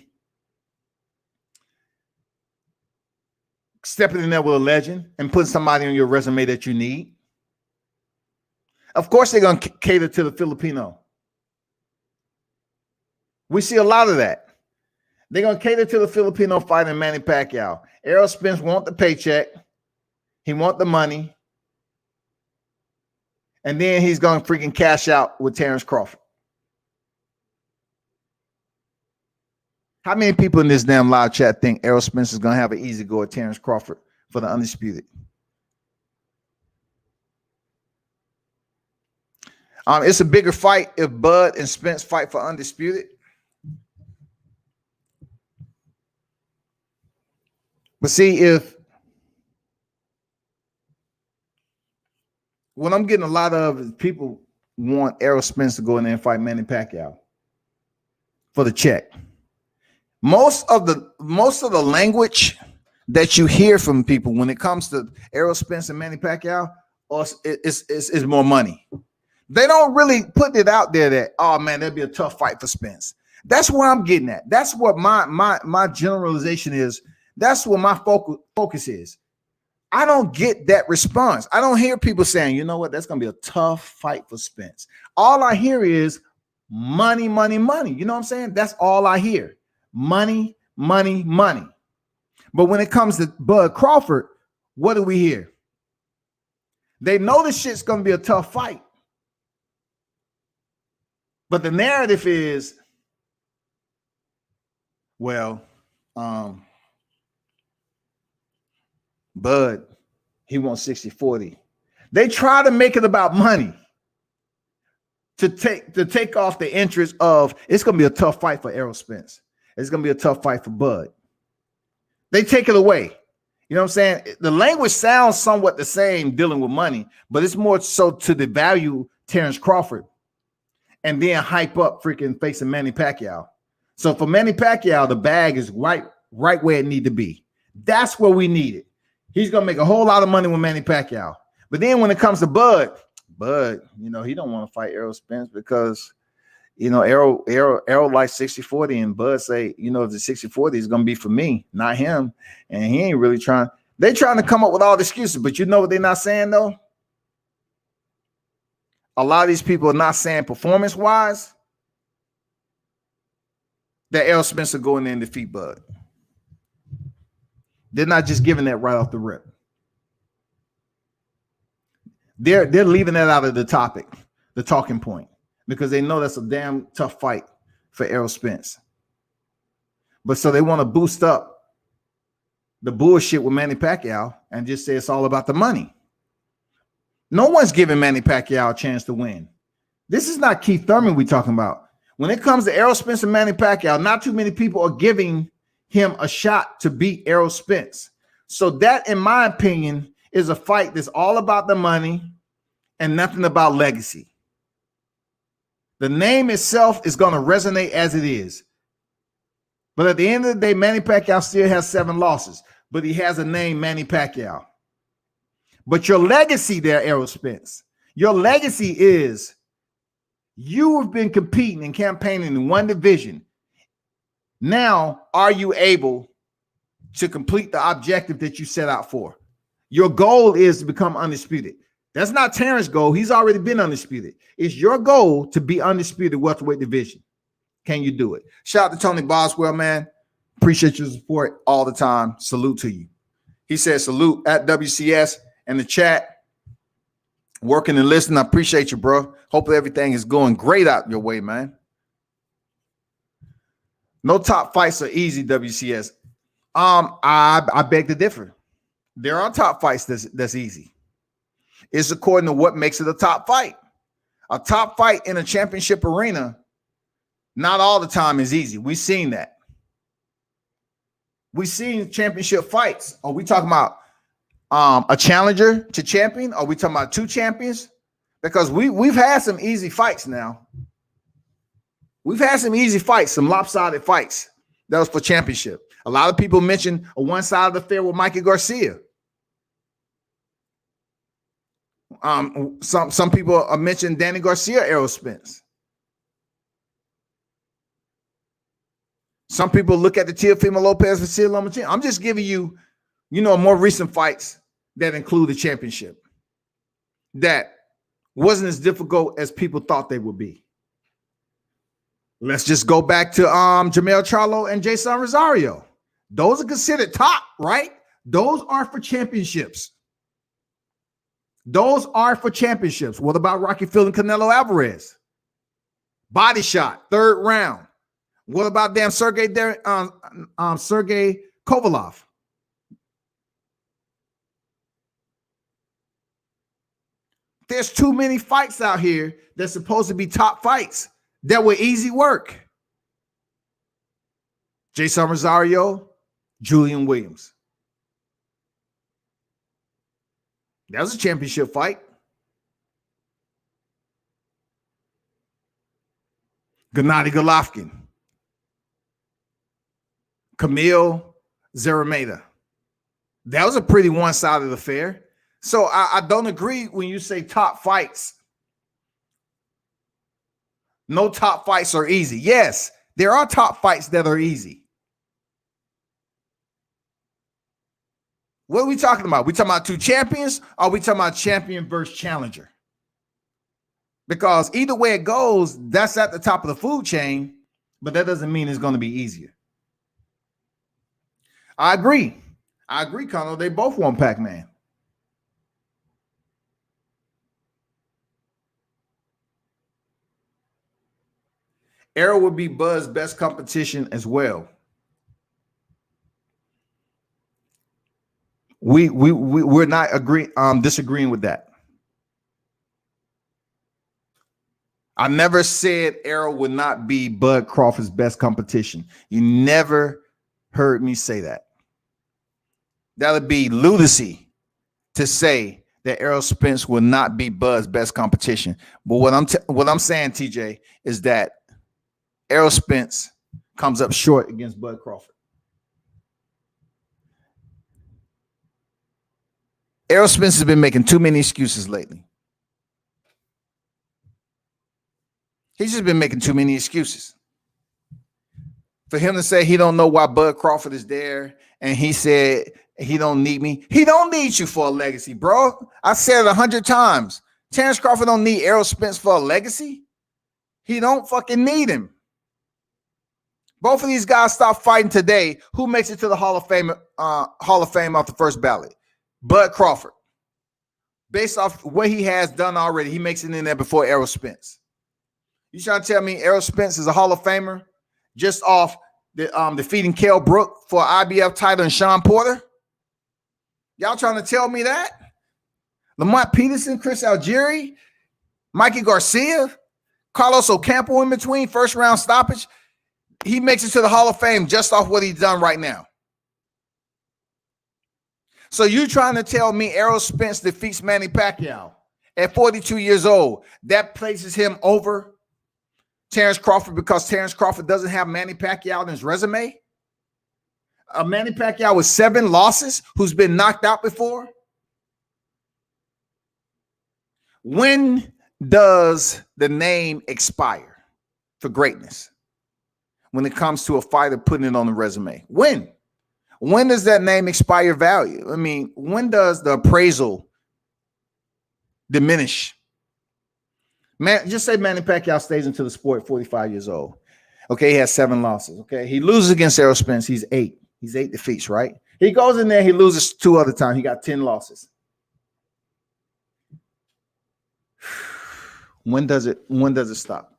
Speaker 1: stepping in there with a legend and putting somebody on your resume that you need. Of course, they're going to cater to the Filipino. We see a lot of that. They're going to cater to the Filipino fighter, Manny Pacquiao. Errol Spence wants the paycheck. He wants the money. And then he's going to freaking cash out with Terrence Crawford. How many people in this damn live chat think Errol Spence is going to have an easy go at Terrence Crawford for the undisputed? It's a bigger fight if Bud and Spence fight for undisputed. But see, if what I'm getting a lot of is people want Errol Spence to go in there and fight Manny Pacquiao for the check. Most of the language that you hear from people when it comes to Errol Spence and Manny Pacquiao is more money. They don't really put it out there that, oh man, that'd be a tough fight for Spence. That's where I'm getting at. That's what my generalization is. That's what my focus is. I don't get that response. I don't hear people saying, you know what, that's going to be a tough fight for Spence. All I hear is money, money, money. You know what I'm saying? That's all I hear. Money, money, money. But when it comes to Bud Crawford, what do we hear? They know this shit's going to be a tough fight. But the narrative is, well, Bud, he wants 60-40. They try to make it about money to take off the interest of it's going to be a tough fight for Errol Spence. It's going to be a tough fight for Bud. They take it away. You know what I'm saying? The language sounds somewhat the same dealing with money, but it's more so to devalue Terrence Crawford and then hype up freaking facing Manny Pacquiao. So for Manny Pacquiao, the bag is right where it need to be. That's where we need it. He's going to make a whole lot of money with Manny Pacquiao. But then when it comes to Bud, you know, he don't want to fight Errol Spence because, you know, Errol likes 60-40 and Bud say, you know, if the 60-40 is going to be for me, not him. And he ain't really trying. They're trying to come up with all the excuses. But you know what they're not saying, though? A lot of these people are not saying performance-wise that Errol Spence will go in there and defeat Bud. They're not just giving that right off the rip. They're leaving that out of the topic, the talking point, because they know that's a damn tough fight for Errol Spence. But so they want to boost up the bullshit with Manny Pacquiao and just say it's all about the money. No one's giving Manny Pacquiao a chance to win. This is not Keith Thurman we're talking about. When it comes to Errol Spence and Manny Pacquiao, not too many people are giving him a shot to beat Errol Spence. So that, in my opinion, is a fight that's all about the money and nothing about legacy. The name itself is going to resonate as it is. But at the end of the day, Manny Pacquiao still has 7 losses, but he has a name, Manny Pacquiao. But your legacy there, Errol Spence, your legacy is you have been competing and campaigning in one division. Now, are you able to complete the objective that you set out for? Your goal is to become undisputed. That's not Terrence's goal. He's already been undisputed. It's your goal to be undisputed welterweight division. Can you do it? Shout out to Tony Boswell, man. Appreciate your support all the time. Salute to you. He says salute at WCS in the chat. Working and listening. I appreciate you, bro. Hopefully everything is going great out your way, man. No top fights are easy, WCS. I beg to differ. There are top fights that's easy. It's according to what makes it a top fight. A top fight in a championship arena, not all the time is easy. We've seen that. We've seen championship fights. Are we talking about a challenger to champion? Are we talking about 2 champions? Because we've had some easy fights now. We've had some easy fights, some lopsided fights. That was for championship. A lot of people mentioned a one-sided affair with Mikey Garcia. Some people mentioned Danny Garcia, Errol Spence. Some people look at the Teofimo Lopez for Lomachenko. I'm just giving you, more recent fights that include the championship that wasn't as difficult as people thought they would be. Let's just go back to Jermell Charlo and Jason Rosario. Those are considered top, right? Those are for championships. Those are for championships. What about Rocky Fielding and Canelo Alvarez? Body shot, 3rd round. What about damn Sergey Kovalev? There's too many fights out here that's supposed to be top fights that were easy work. Jason Rosario, Julian Williams. That was a championship fight. Gennady Golovkin. Camille Zarameda. That was a pretty one-sided affair. So I don't agree when you say top fights. No top fights are easy. Yes, there are top fights that are easy. What are we talking about? We talking about 2 champions, or are we talking about champion versus challenger? Because either way it goes, that's at the top of the food chain, but that doesn't mean it's going to be easier. I agree, Conor. They both won Pac-Man. Errol would be Bud's best competition as well. We're not disagreeing with that. I never said Errol would not be Bud Crawford's best competition. You never heard me say that. That would be lunacy to say that Errol Spence will not be Bud's best competition. But what I'm saying, TJ, is that Errol Spence comes up short against Bud Crawford. Errol Spence has been making too many excuses lately. He's just been making too many excuses. For him to say he don't know why Bud Crawford is there, and he said he don't need me. He don't need you for a legacy, bro. I said it 100 times. Terrence Crawford don't need Errol Spence for a legacy. He don't fucking need him. Both of these guys stop fighting today. Who makes it to the Hall of Fame off the first ballot? Bud Crawford. Based off what he has done already, he makes it in there before Errol Spence. You trying to tell me Errol Spence is a Hall of Famer just off the defeating Kell Brook for IBF title and Sean Porter? Y'all trying to tell me that? Lamont Peterson, Chris Algieri, Mikey Garcia, Carlos Ocampo in between, 1st round stoppage. He makes it to the Hall of Fame just off what he's done right now. So you trying to tell me Errol Spence defeats Manny Pacquiao at 42 years old? That places him over Terrence Crawford because Terrence Crawford doesn't have Manny Pacquiao in his resume? a Manny Pacquiao with 7 losses who's been knocked out before? When does the name expire for greatness? When it comes to a fighter putting it on the resume. When? When does that name expire value? I mean, when does the appraisal diminish? Man, just say Manny Pacquiao stays into the sport at 45 years old. Okay, he has 7 losses. Okay, he loses against Errol Spence. He's 8. He's 8 defeats, right? He goes in there, he loses 2 other times. He got 10 losses. When does it stop?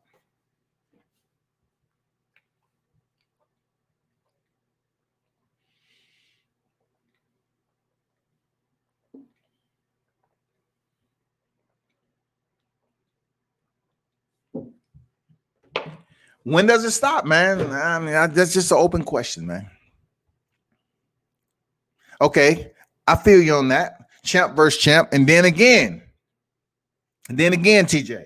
Speaker 1: When does it stop, man? I mean, that's just an open question, man. Okay, I feel you on that. Champ versus champ. And then again, TJ.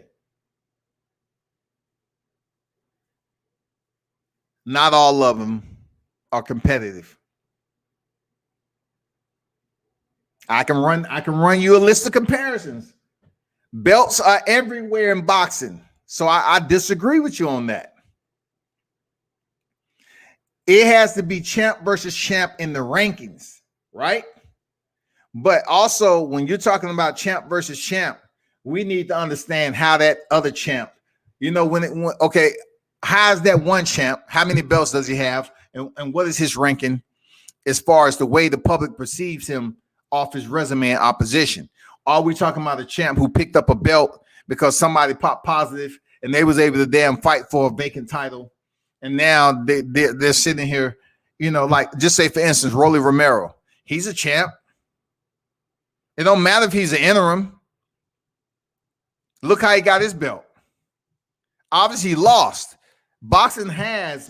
Speaker 1: Not all of them are competitive. I can run you a list of comparisons. Belts are everywhere in boxing. So I disagree with you on that. It has to be champ versus champ in the rankings, right? But also, when you're talking about champ versus champ, we need to understand how that other champ, okay, how's that one champ? How many belts does he have? And what is his ranking as far as the way the public perceives him off his resume and opposition? Are we talking about a champ who picked up a belt because somebody popped positive and they was able to damn fight for a vacant title? And now they're sitting here, like just say, for instance, Rolly Romero. He's a champ. It don't matter if he's an interim. Look how he got his belt. Obviously, he lost. Boxing has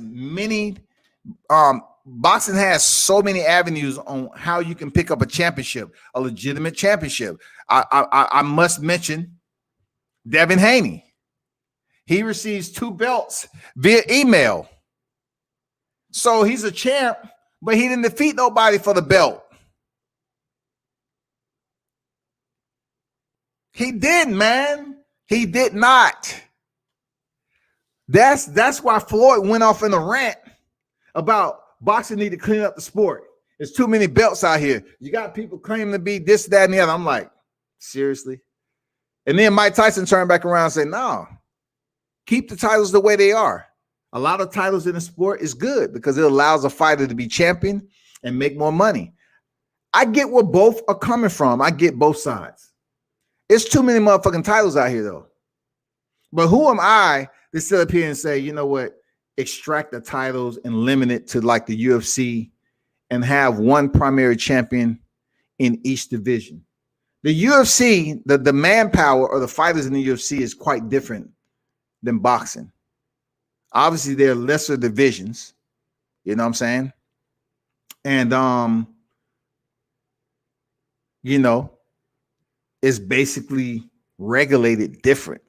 Speaker 1: so many avenues on how you can pick up a championship, a legitimate championship. I must mention Devin Haney. He receives 2 belts via email. So he's a champ, but he didn't defeat nobody for the belt. He did, man. He did not. That's why Floyd went off in a rant about boxing need to clean up the sport. There's too many belts out here. You got people claiming to be this, that, and the other. I'm like, seriously? And then Mike Tyson turned back around and said, no, keep the titles the way they are. A lot of titles in the sport is good because it allows a fighter to be champion and make more money. I get where both are coming from. I get both sides. It's too many motherfucking titles out here, though. But who am I to sit up here and say, you know what, extract the titles and limit it to like the UFC and have one primary champion in each division? The UFC, the manpower or the fighters in the UFC is quite different than boxing. Obviously, there are lesser divisions. You know what I'm saying? And, it's basically regulated different.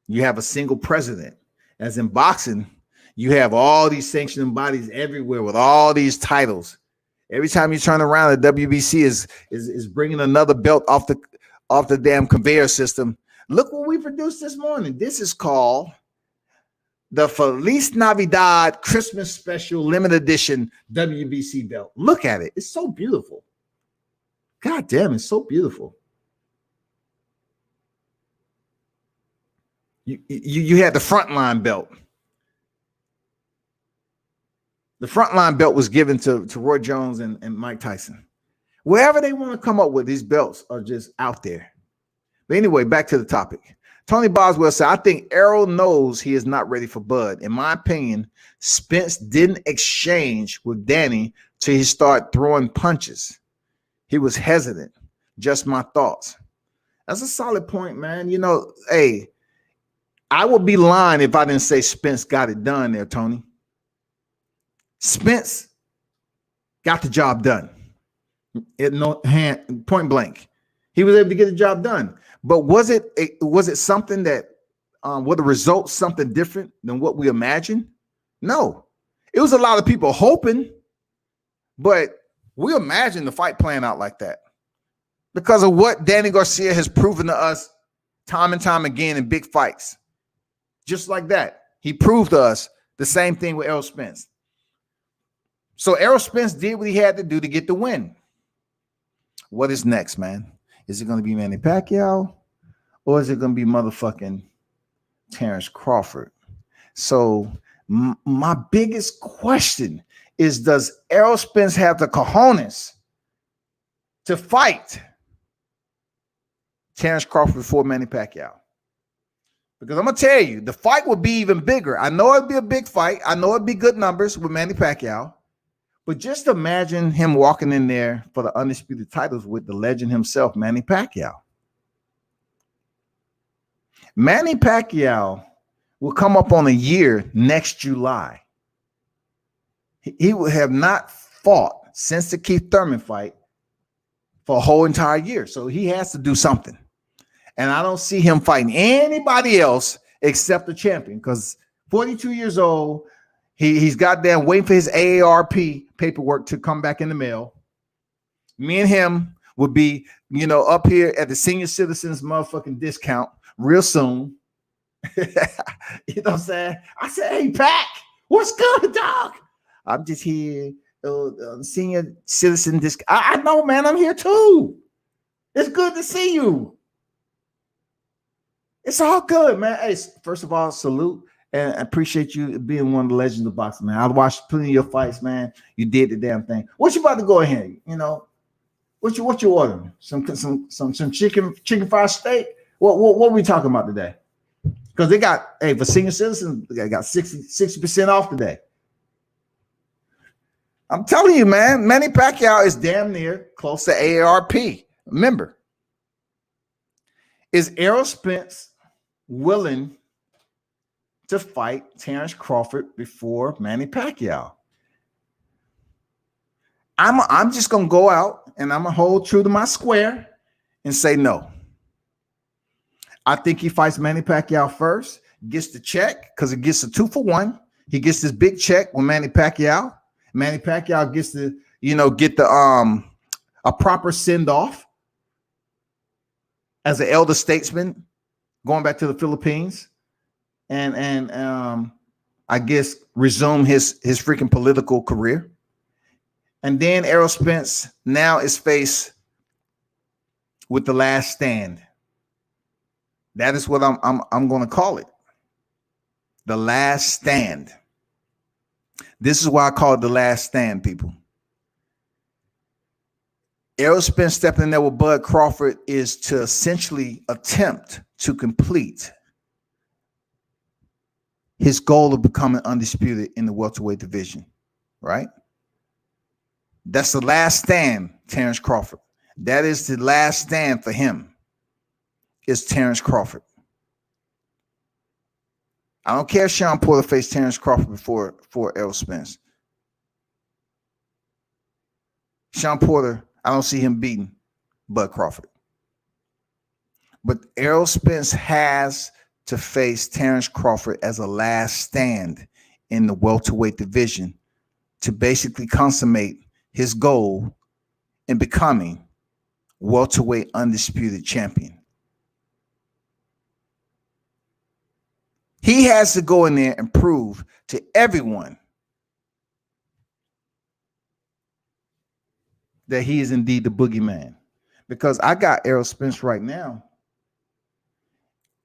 Speaker 1: You have a single president. As in boxing, you have all these sanctioning bodies everywhere with all these titles. Every time you turn around, the WBC is bringing another belt off the damn conveyor system. Look what we produced this morning. This is called the Feliz Navidad Christmas Special Limited Edition WBC belt. Look at it. It's so beautiful. God damn, it's so beautiful. You had the frontline belt. The frontline belt was given to Roy Jones and Mike Tyson. Wherever they want to come up with, these belts are just out there. But anyway, back to the topic. Tony Boswell said, I think Errol knows he is not ready for Bud. In my opinion, Spence didn't exchange with Danny till he started throwing punches. He was hesitant. Just my thoughts. That's a solid point, man. Hey, I would be lying if I didn't say Spence got it done there, Tony. Spence got the job done. Point blank. He was able to get the job done. But was it something that were the results something different than what we imagined? No. It was a lot of people hoping But we imagine the fight playing out like that because of what Danny Garcia has proven to us time and time again in big fights. Just like that. He proved to us the same thing with Errol Spence. So Errol Spence did what he had to do to get the win. What is next, man? Is it going to be Manny Pacquiao or is it going to be motherfucking Terrence Crawford? So my biggest question is, does Errol Spence have the cojones to fight Terrence Crawford before Manny Pacquiao? Because I'm going to tell you, the fight would be even bigger. I know it'd be a big fight. I know it'd be good numbers with Manny Pacquiao. But just imagine him walking in there for the undisputed titles with the legend himself, Manny Pacquiao. Manny Pacquiao will come up on a year next July. He would have not fought since the Keith Thurman fight for a whole entire year. So he has to do something. And I don't see him fighting anybody else except the champion because 42 years old, he's goddamn waiting for his AARP paperwork to come back in the mail. Me and him would be, up here at the senior citizens motherfucking discount real soon. You know what I'm saying? I said, hey, Pac, what's good, dog? I'm just here, senior citizen discount. I know, man, I'm here too. It's good to see you. It's all good, man. Hey, first of all, salute. And I appreciate you being one of the legends of boxing, man. I watched plenty of your fights, man. You did the damn thing. What you about to go ahead? What you ordering? Some chicken fried steak? What are we talking about today? Because they got, for senior citizens, they got 60% off today. I'm telling you, man, Manny Pacquiao is damn near close to AARP. Remember, is Errol Spence willing to fight Terrence Crawford before Manny Pacquiao? I'm just gonna go out and I'm gonna hold true to my square and say no. I think he fights Manny Pacquiao first, gets the check because it gets a 2-for-1. He gets this big check with Manny Pacquiao. Manny Pacquiao gets to get the a proper send off as an elder statesman going back to the Philippines. And I guess resume his freaking political career. And then Errol Spence now is faced with the last stand. That is what I'm going to call it. The last stand. This is why I call it the last stand, people. Errol Spence stepping in there with Bud Crawford is to essentially attempt to complete his goal of becoming undisputed in the welterweight division, right? That's the last stand, Terrence Crawford. That is the last stand for him, is Terrence Crawford. I don't care if Sean Porter faced Terrence Crawford before Errol Spence. Sean Porter, I don't see him beating Bud Crawford. But Errol Spence has to face Terrence Crawford as a last stand in the welterweight division to basically consummate his goal in becoming welterweight undisputed champion. He has to go in there and prove to everyone that he is indeed the boogeyman. Because I got Errol Spence right now.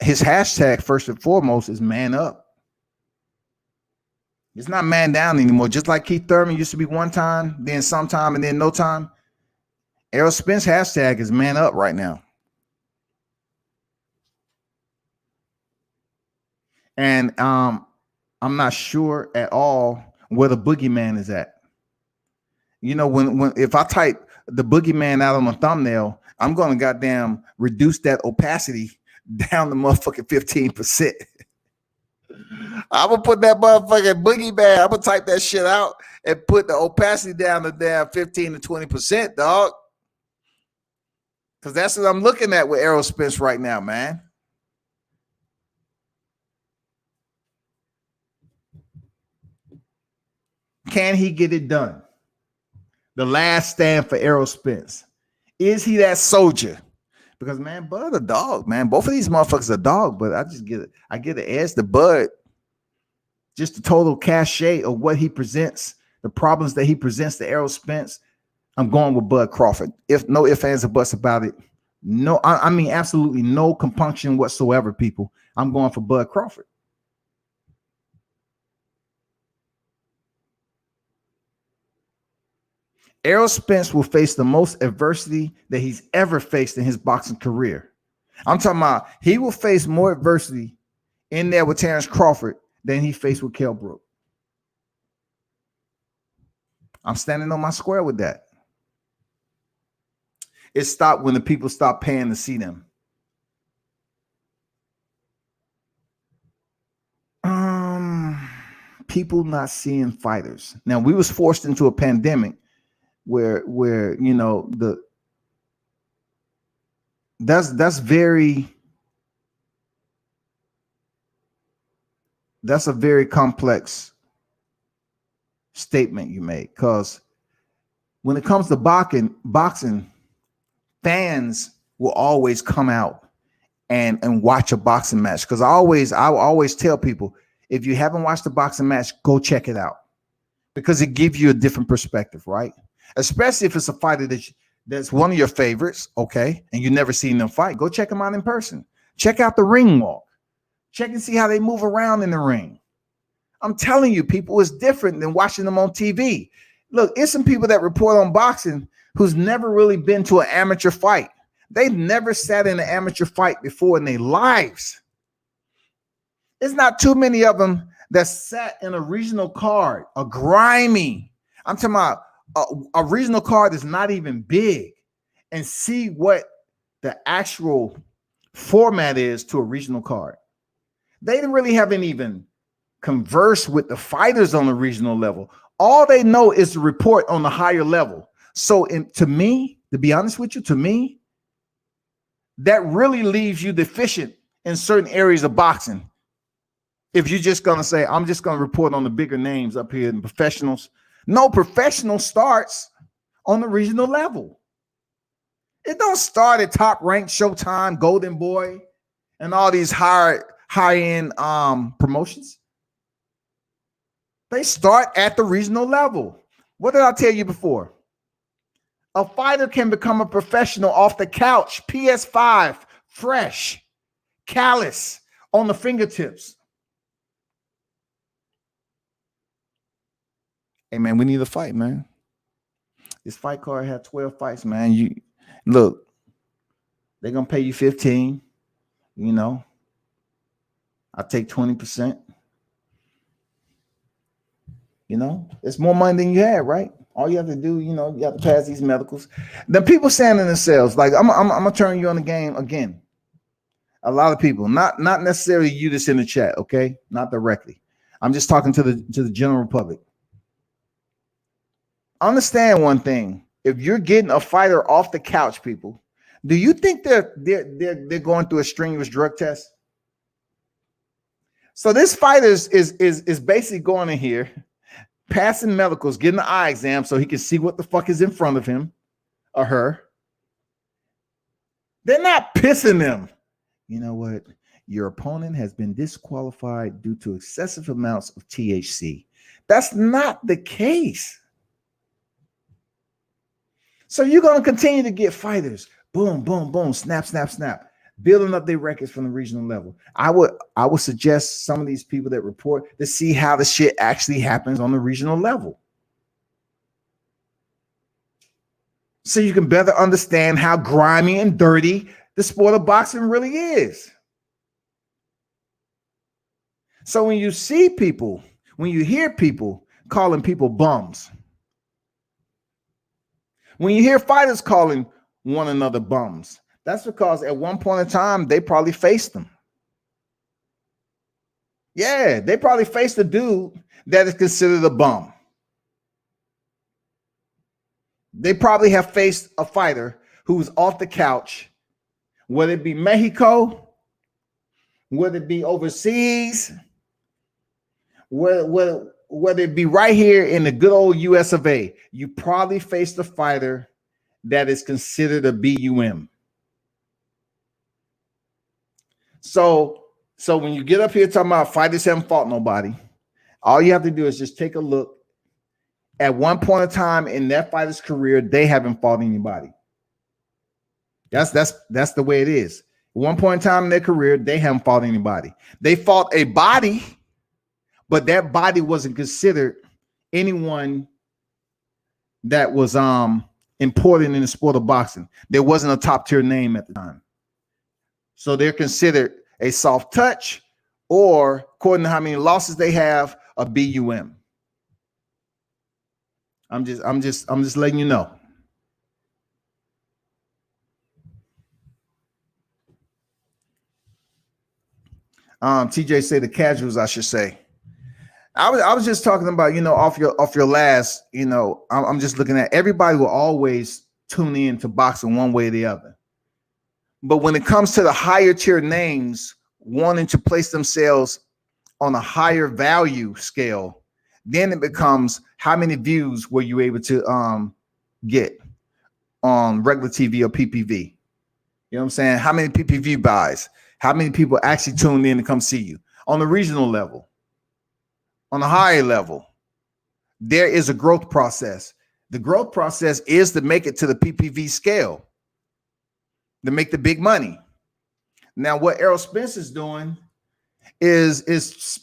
Speaker 1: His hashtag, first and foremost, is man up. It's not man down anymore. Just like Keith Thurman used to be one time, then sometime, and then no time. Errol Spence hashtag is man up right now. And I'm not sure at all where the boogeyman is at. When if I type the boogeyman out on a thumbnail, I'm going to goddamn reduce that opacity down to motherfucking 15%. I'm going to put that motherfucking boogeyman, I'm going to type that shit out and put the opacity down to damn 15 to 20%, dog. Because that's what I'm looking at with Errol Spence right now, man. Can he get it done? The last stand for Errol Spence. Is he that soldier? Because man, Bud a dog, man. Both of these motherfuckers a dog, but I get the edge to Bud. Just the total cachet of what he presents, the problems that he presents to Errol Spence. I'm going with Bud Crawford. If no ifs, ands, or buts about it. No, I mean absolutely no compunction whatsoever, people. I'm going for Bud Crawford. Errol Spence will face the most adversity that he's ever faced in his boxing career. I'm talking about he will face more adversity in there with Terrence Crawford than he faced with Kell Brook. I'm standing on my square with that. It stopped when the people stopped paying to see them. People not seeing fighters. Now we was forced into a pandemic where you know that's a very complex statement you make, because when it comes to boxing, fans will always come out and watch a boxing match. Because I always tell people, if you haven't watched a boxing match, go check it out, because it gives you a different perspective, right? Especially if it's a fighter that's one of your favorites, okay, and you've never seen them fight. Go check them out in person. Check out the ring walk. Check and see how they move around in the ring. I'm telling you, people, it's different than watching them on TV. Look, it's some people that report on boxing who's never really been to an amateur fight. They've never sat in an amateur fight before in their lives. It's not too many of them that sat in a regional card, a grimy. I'm talking about a regional card that's not even big, and see what the actual format is to a regional card. They really haven't even conversed with the fighters on the regional level. All they know is the report on the higher level. So to me, to be honest with you, to me, that really leaves you deficient in certain areas of boxing. If you're just going to say, I'm just going to report on the bigger names up here in professionals. No, professional starts on the regional level. It don't start at Top Rank, Showtime, Golden Boy, and all these high-end promotions. They start at the regional level. What did I tell you before? A fighter can become a professional off the couch, PS5, fresh, callous, on the fingertips. Hey, man, we need a fight, man. This fight card had 12 fights, man. You look, they're going to pay you 15, you know. I'll take 20%. You know, it's more money than you had, right? All you have to do, you know, you have to pass these medicals. The people saying to themselves, like, I'm gonna turn you on the game again. A lot of people, not necessarily you that's in the chat, okay? Not directly. I'm just talking to the general public. Understand one thing. If you're getting a fighter off the couch, people, do you think they're going through a strenuous drug test? So this fighter is basically going in here, passing medicals, getting the eye exam so he can see what the fuck is in front of him or her. They're not pissing them. You know what? Your opponent has been disqualified due to excessive amounts of THC. That's not the case. So you're going to continue to get fighters. Boom, boom, boom, snap, snap, snap. Building up their records from the regional level. I would suggest some of these people that report to see how the shit actually happens on the regional level. So you can better understand how grimy and dirty the sport of boxing really is. So when you see people, when you hear people calling people bums, when you hear fighters calling one another bums, that's because at one point in time, they probably faced them. Yeah, they probably faced a dude that is considered a bum. They probably have faced a fighter who's off the couch, whether it be Mexico, whether it be overseas, whether whether it be right here in the good old US of A, you probably faced a fighter that is considered a BUM. So when you get up here talking about fighters haven't fought nobody, all you have to do is just take a look. At one point in time in that fighter's career, they haven't fought anybody. That's the way it is. At one point in time in their career, they haven't fought anybody. They fought a body, but that body wasn't considered anyone that was important in the sport of boxing. There wasn't a top tier name at the time. So they're considered a soft touch, or according to how many losses they have, a BUM. I'm just letting you know. TJ say the casuals, I should say. I was just talking about, off your last, I'm just looking at everybody will always tune in to boxing one way or the other. But when it comes to the higher tier names wanting to place themselves on a higher value scale, then it becomes how many views were you able to get on regular TV or PPV? You know what I'm saying? How many PPV buys? How many people actually tuned in to come see you? On the regional level, on the higher level, there is a growth process. The growth process is to make it to the PPV scale, to make the big money. Now, what Errol Spence is doing is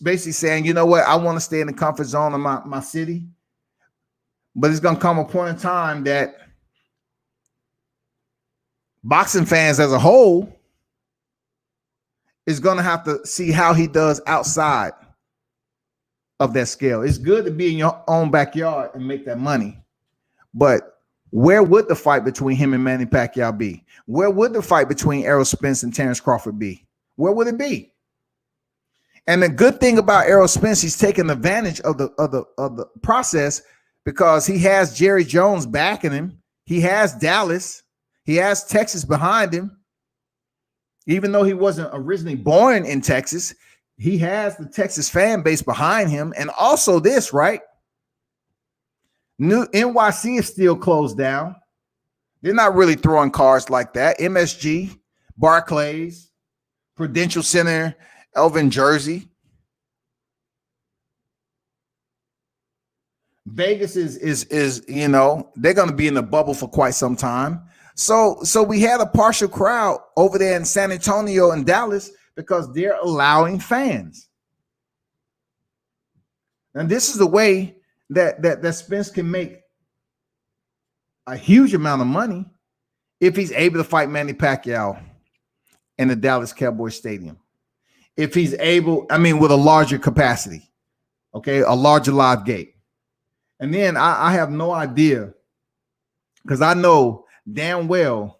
Speaker 1: basically saying, you know what, I want to stay in the comfort zone of my city, but it's going to come a point in time that boxing fans as a whole is going to have to see how he does outside of that scale. It's good to be in your own backyard and make that money, but where would the fight between him and Manny Pacquiao be? Where would the fight between Errol Spence and Terrence Crawford be? Where would it be? And the good thing about Errol Spence, he's taking advantage of the process because he has Jerry Jones backing him. He has Dallas. He has Texas behind him. Even though he wasn't originally born in Texas, he has the Texas fan base behind him. And also this, right? New NYC is still closed down. They're not really throwing cards like that. MSG, Barclays, Prudential Center, Elvin, Jersey. Vegas is they're going to be in the bubble for quite some time. So we had a partial crowd over there in San Antonio and Dallas because they're allowing fans. And this is the way that Spence can make a huge amount of money if he's able to fight Manny Pacquiao in the Dallas Cowboys Stadium. If he's able, with a larger capacity, okay, a larger live gate. And then I have no idea, because I know damn well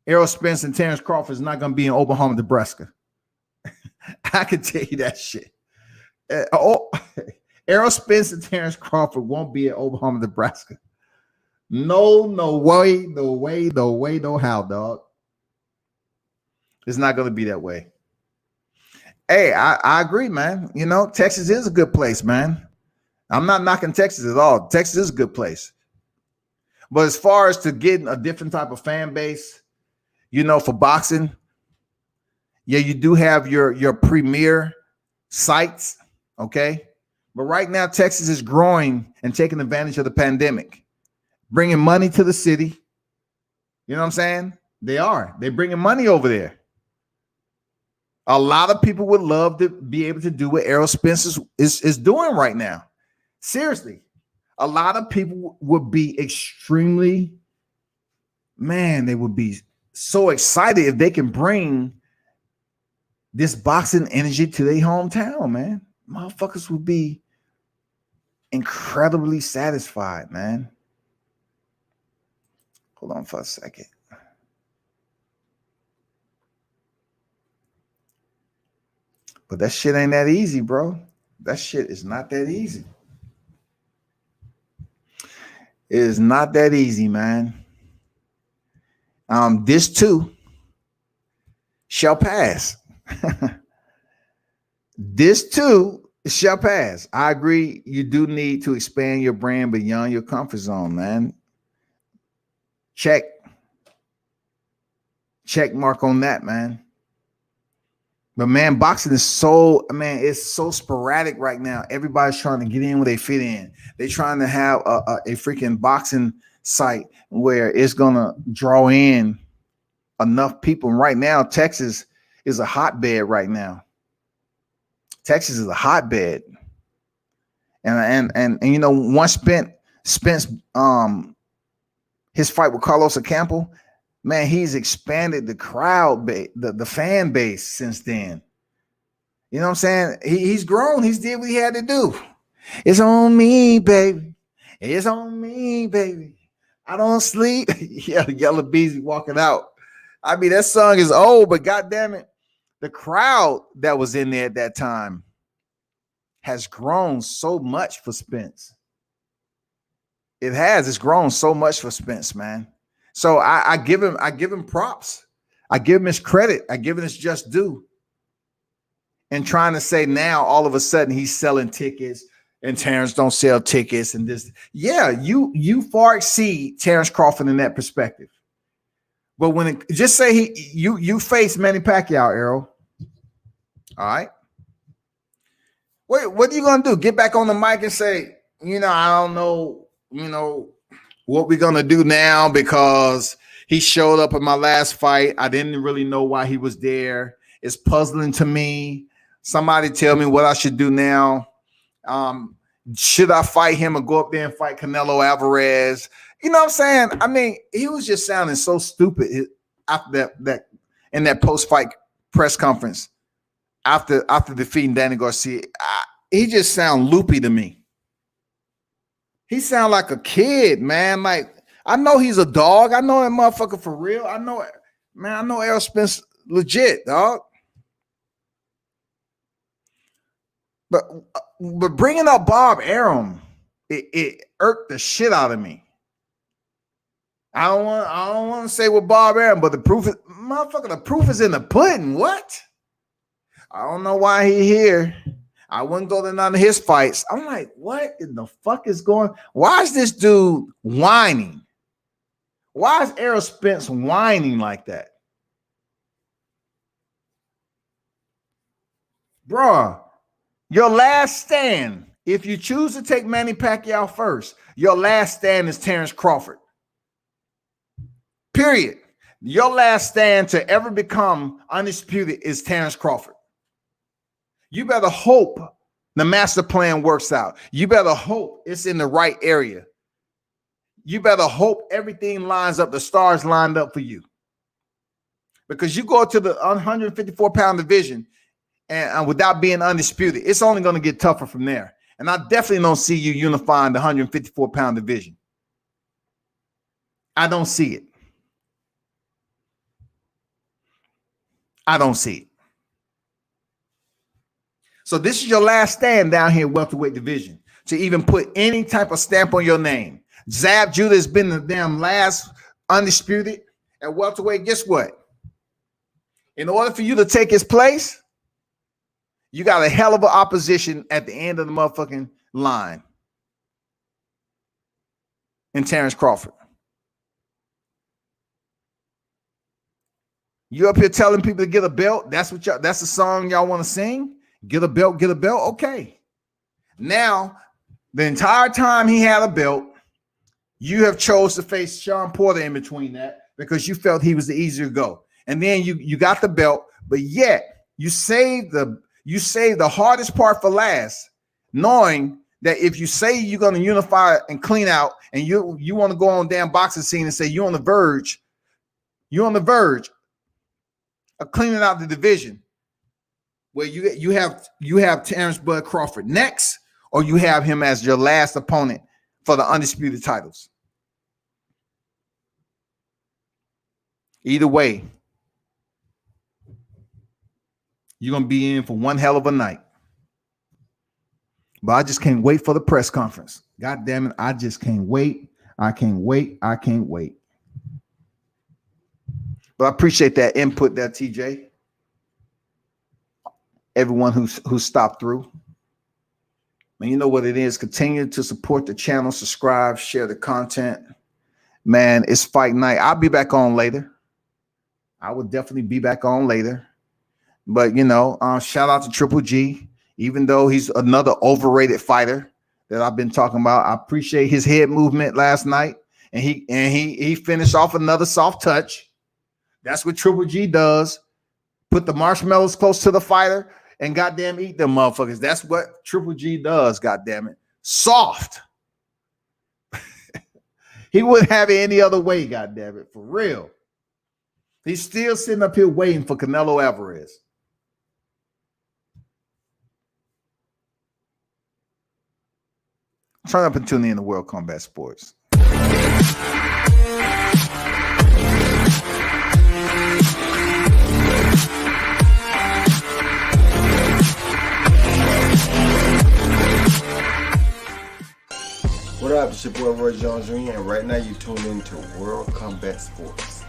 Speaker 1: Errol Spence and Terrence Crawford is not going to be in Omaha, Nebraska. I can tell you that shit. Errol Spence and Terrence Crawford won't be at Omaha, Nebraska. No way, no how, dog. It's not going to be that way. Hey, I agree, man. Texas is a good place, man. I'm not knocking Texas at all. Texas is a good place. But as far as to getting a different type of fan base, for boxing, yeah, you do have your premier sites, okay? But right now, Texas is growing and taking advantage of the pandemic, bringing money to the city. You know what I'm saying? They're bringing money over there. A lot of people would love to be able to do what Errol Spence is doing right now. Seriously, a lot of people would be extremely, they would be so excited if they can bring this boxing energy to their hometown, man. Motherfuckers would be incredibly satisfied, man. Hold on for a second. But that shit ain't that easy, bro. That shit is not that easy. It is not that easy, man. This too shall pass. This too It shall pass. I agree. You do need to expand your brand beyond your comfort zone, man. Check mark on that, man. But man, boxing is so, man, it's so sporadic right now. Everybody's trying to get in where they fit in. They're trying to have a freaking boxing site where it's gonna draw in enough people. And right now, Texas is a hotbed right now. Texas is a hotbed. And you know, once Spence his fight with Carlos Ocampo, man, he's expanded the crowd base, the fan base since then. You know what I'm saying? He's grown. He's did what he had to do. It's on me, baby. It's on me, baby. I don't sleep. Yeah, Yellow Beezy walking out. I mean, that song is old, but goddamn it, the crowd that was in there at that time has grown so much for Spence. It has. It's grown so much for Spence, man. So I give him props. I give him his credit. I give him his just due. And trying to say now all of a sudden he's selling tickets and Terrence don't sell tickets and this. Yeah, you far exceed Terrence Crawford in that perspective. But when it just say you face Manny Pacquiao, Errol. All right. What are you gonna do? Get back on the mic and say, I don't know, what we're gonna do now because he showed up at my last fight. I didn't really know why he was there. It's puzzling to me. Somebody tell me what I should do now. Should I fight him or go up there and fight Canelo Alvarez? You know what I'm saying? I mean, he was just sounding so stupid after that in that post-fight press conference after defeating Danny Garcia. He just sound loopy to me. He sound like a kid, man. Like, I know he's a dog. I know that motherfucker for real. I know Errol Spence legit, dog. But bringing up Bob Arum, it irked the shit out of me. I don't want to say what Bob Arum, but the proof is in the pudding. What? I don't know why he here. I wouldn't go to none of his fights. I'm like, what in the fuck is going? Why is this dude whining? Why is Errol Spence whining like that? Bruh, your last stand, if you choose to take Manny Pacquiao first, your last stand is Terrence Crawford. Period. Your last stand to ever become undisputed is Terrence Crawford. You better hope the master plan works out. You better hope it's in the right area. You better hope everything lines up, the stars lined up for you. Because you go to the 154-pound division and without being undisputed, it's only going to get tougher from there. And I definitely don't see you unifying the 154-pound division. I don't see it. I don't see it. So this is your last stand down here in welterweight division to even put any type of stamp on your name. Zab Judah has been the damn last undisputed at welterweight. Guess what? In order for you to take his place, you got a hell of an opposition at the end of the motherfucking line in Terrence Crawford. You up here telling people to get a belt? That's the song y'all want to sing? Get a belt, get a belt. Okay. Now, the entire time he had a belt, you have chose to face Sean Porter in between that because you felt he was the easier go. And then you got the belt, but yet you saved the hardest part for last, knowing that if you say you're going to unify and clean out and you want to go on damn boxing scene and say you're on the verge of cleaning out the division where you have Terrence Bud Crawford next, or you have him as your last opponent for the undisputed titles. Either way, you're going to be in for one hell of a night. But I just can't wait for the press conference. God damn it, I just can't wait. I can't wait. I can't wait. But I appreciate that input there, TJ. Everyone who stopped through. And you know what it is. Continue to support the channel, subscribe, share the content. Man, it's fight night. I'll be back on later. I will definitely be back on later. But, you know, shout out to Triple G, even though he's another overrated fighter that I've been talking about. I appreciate his head movement last night. And he finished off another soft touch. That's what Triple G does. Put the marshmallows close to the fighter and goddamn eat them motherfuckers. That's what Triple G does, goddamn it. Soft. He wouldn't have it any other way, goddamn it, for real. He's still sitting up here waiting for Canelo Alvarez. Turn up and tune in to World Combat Sports.
Speaker 2: What up, it's your boy Roy Jones Jr. and right now you tune in to World Combat Sports.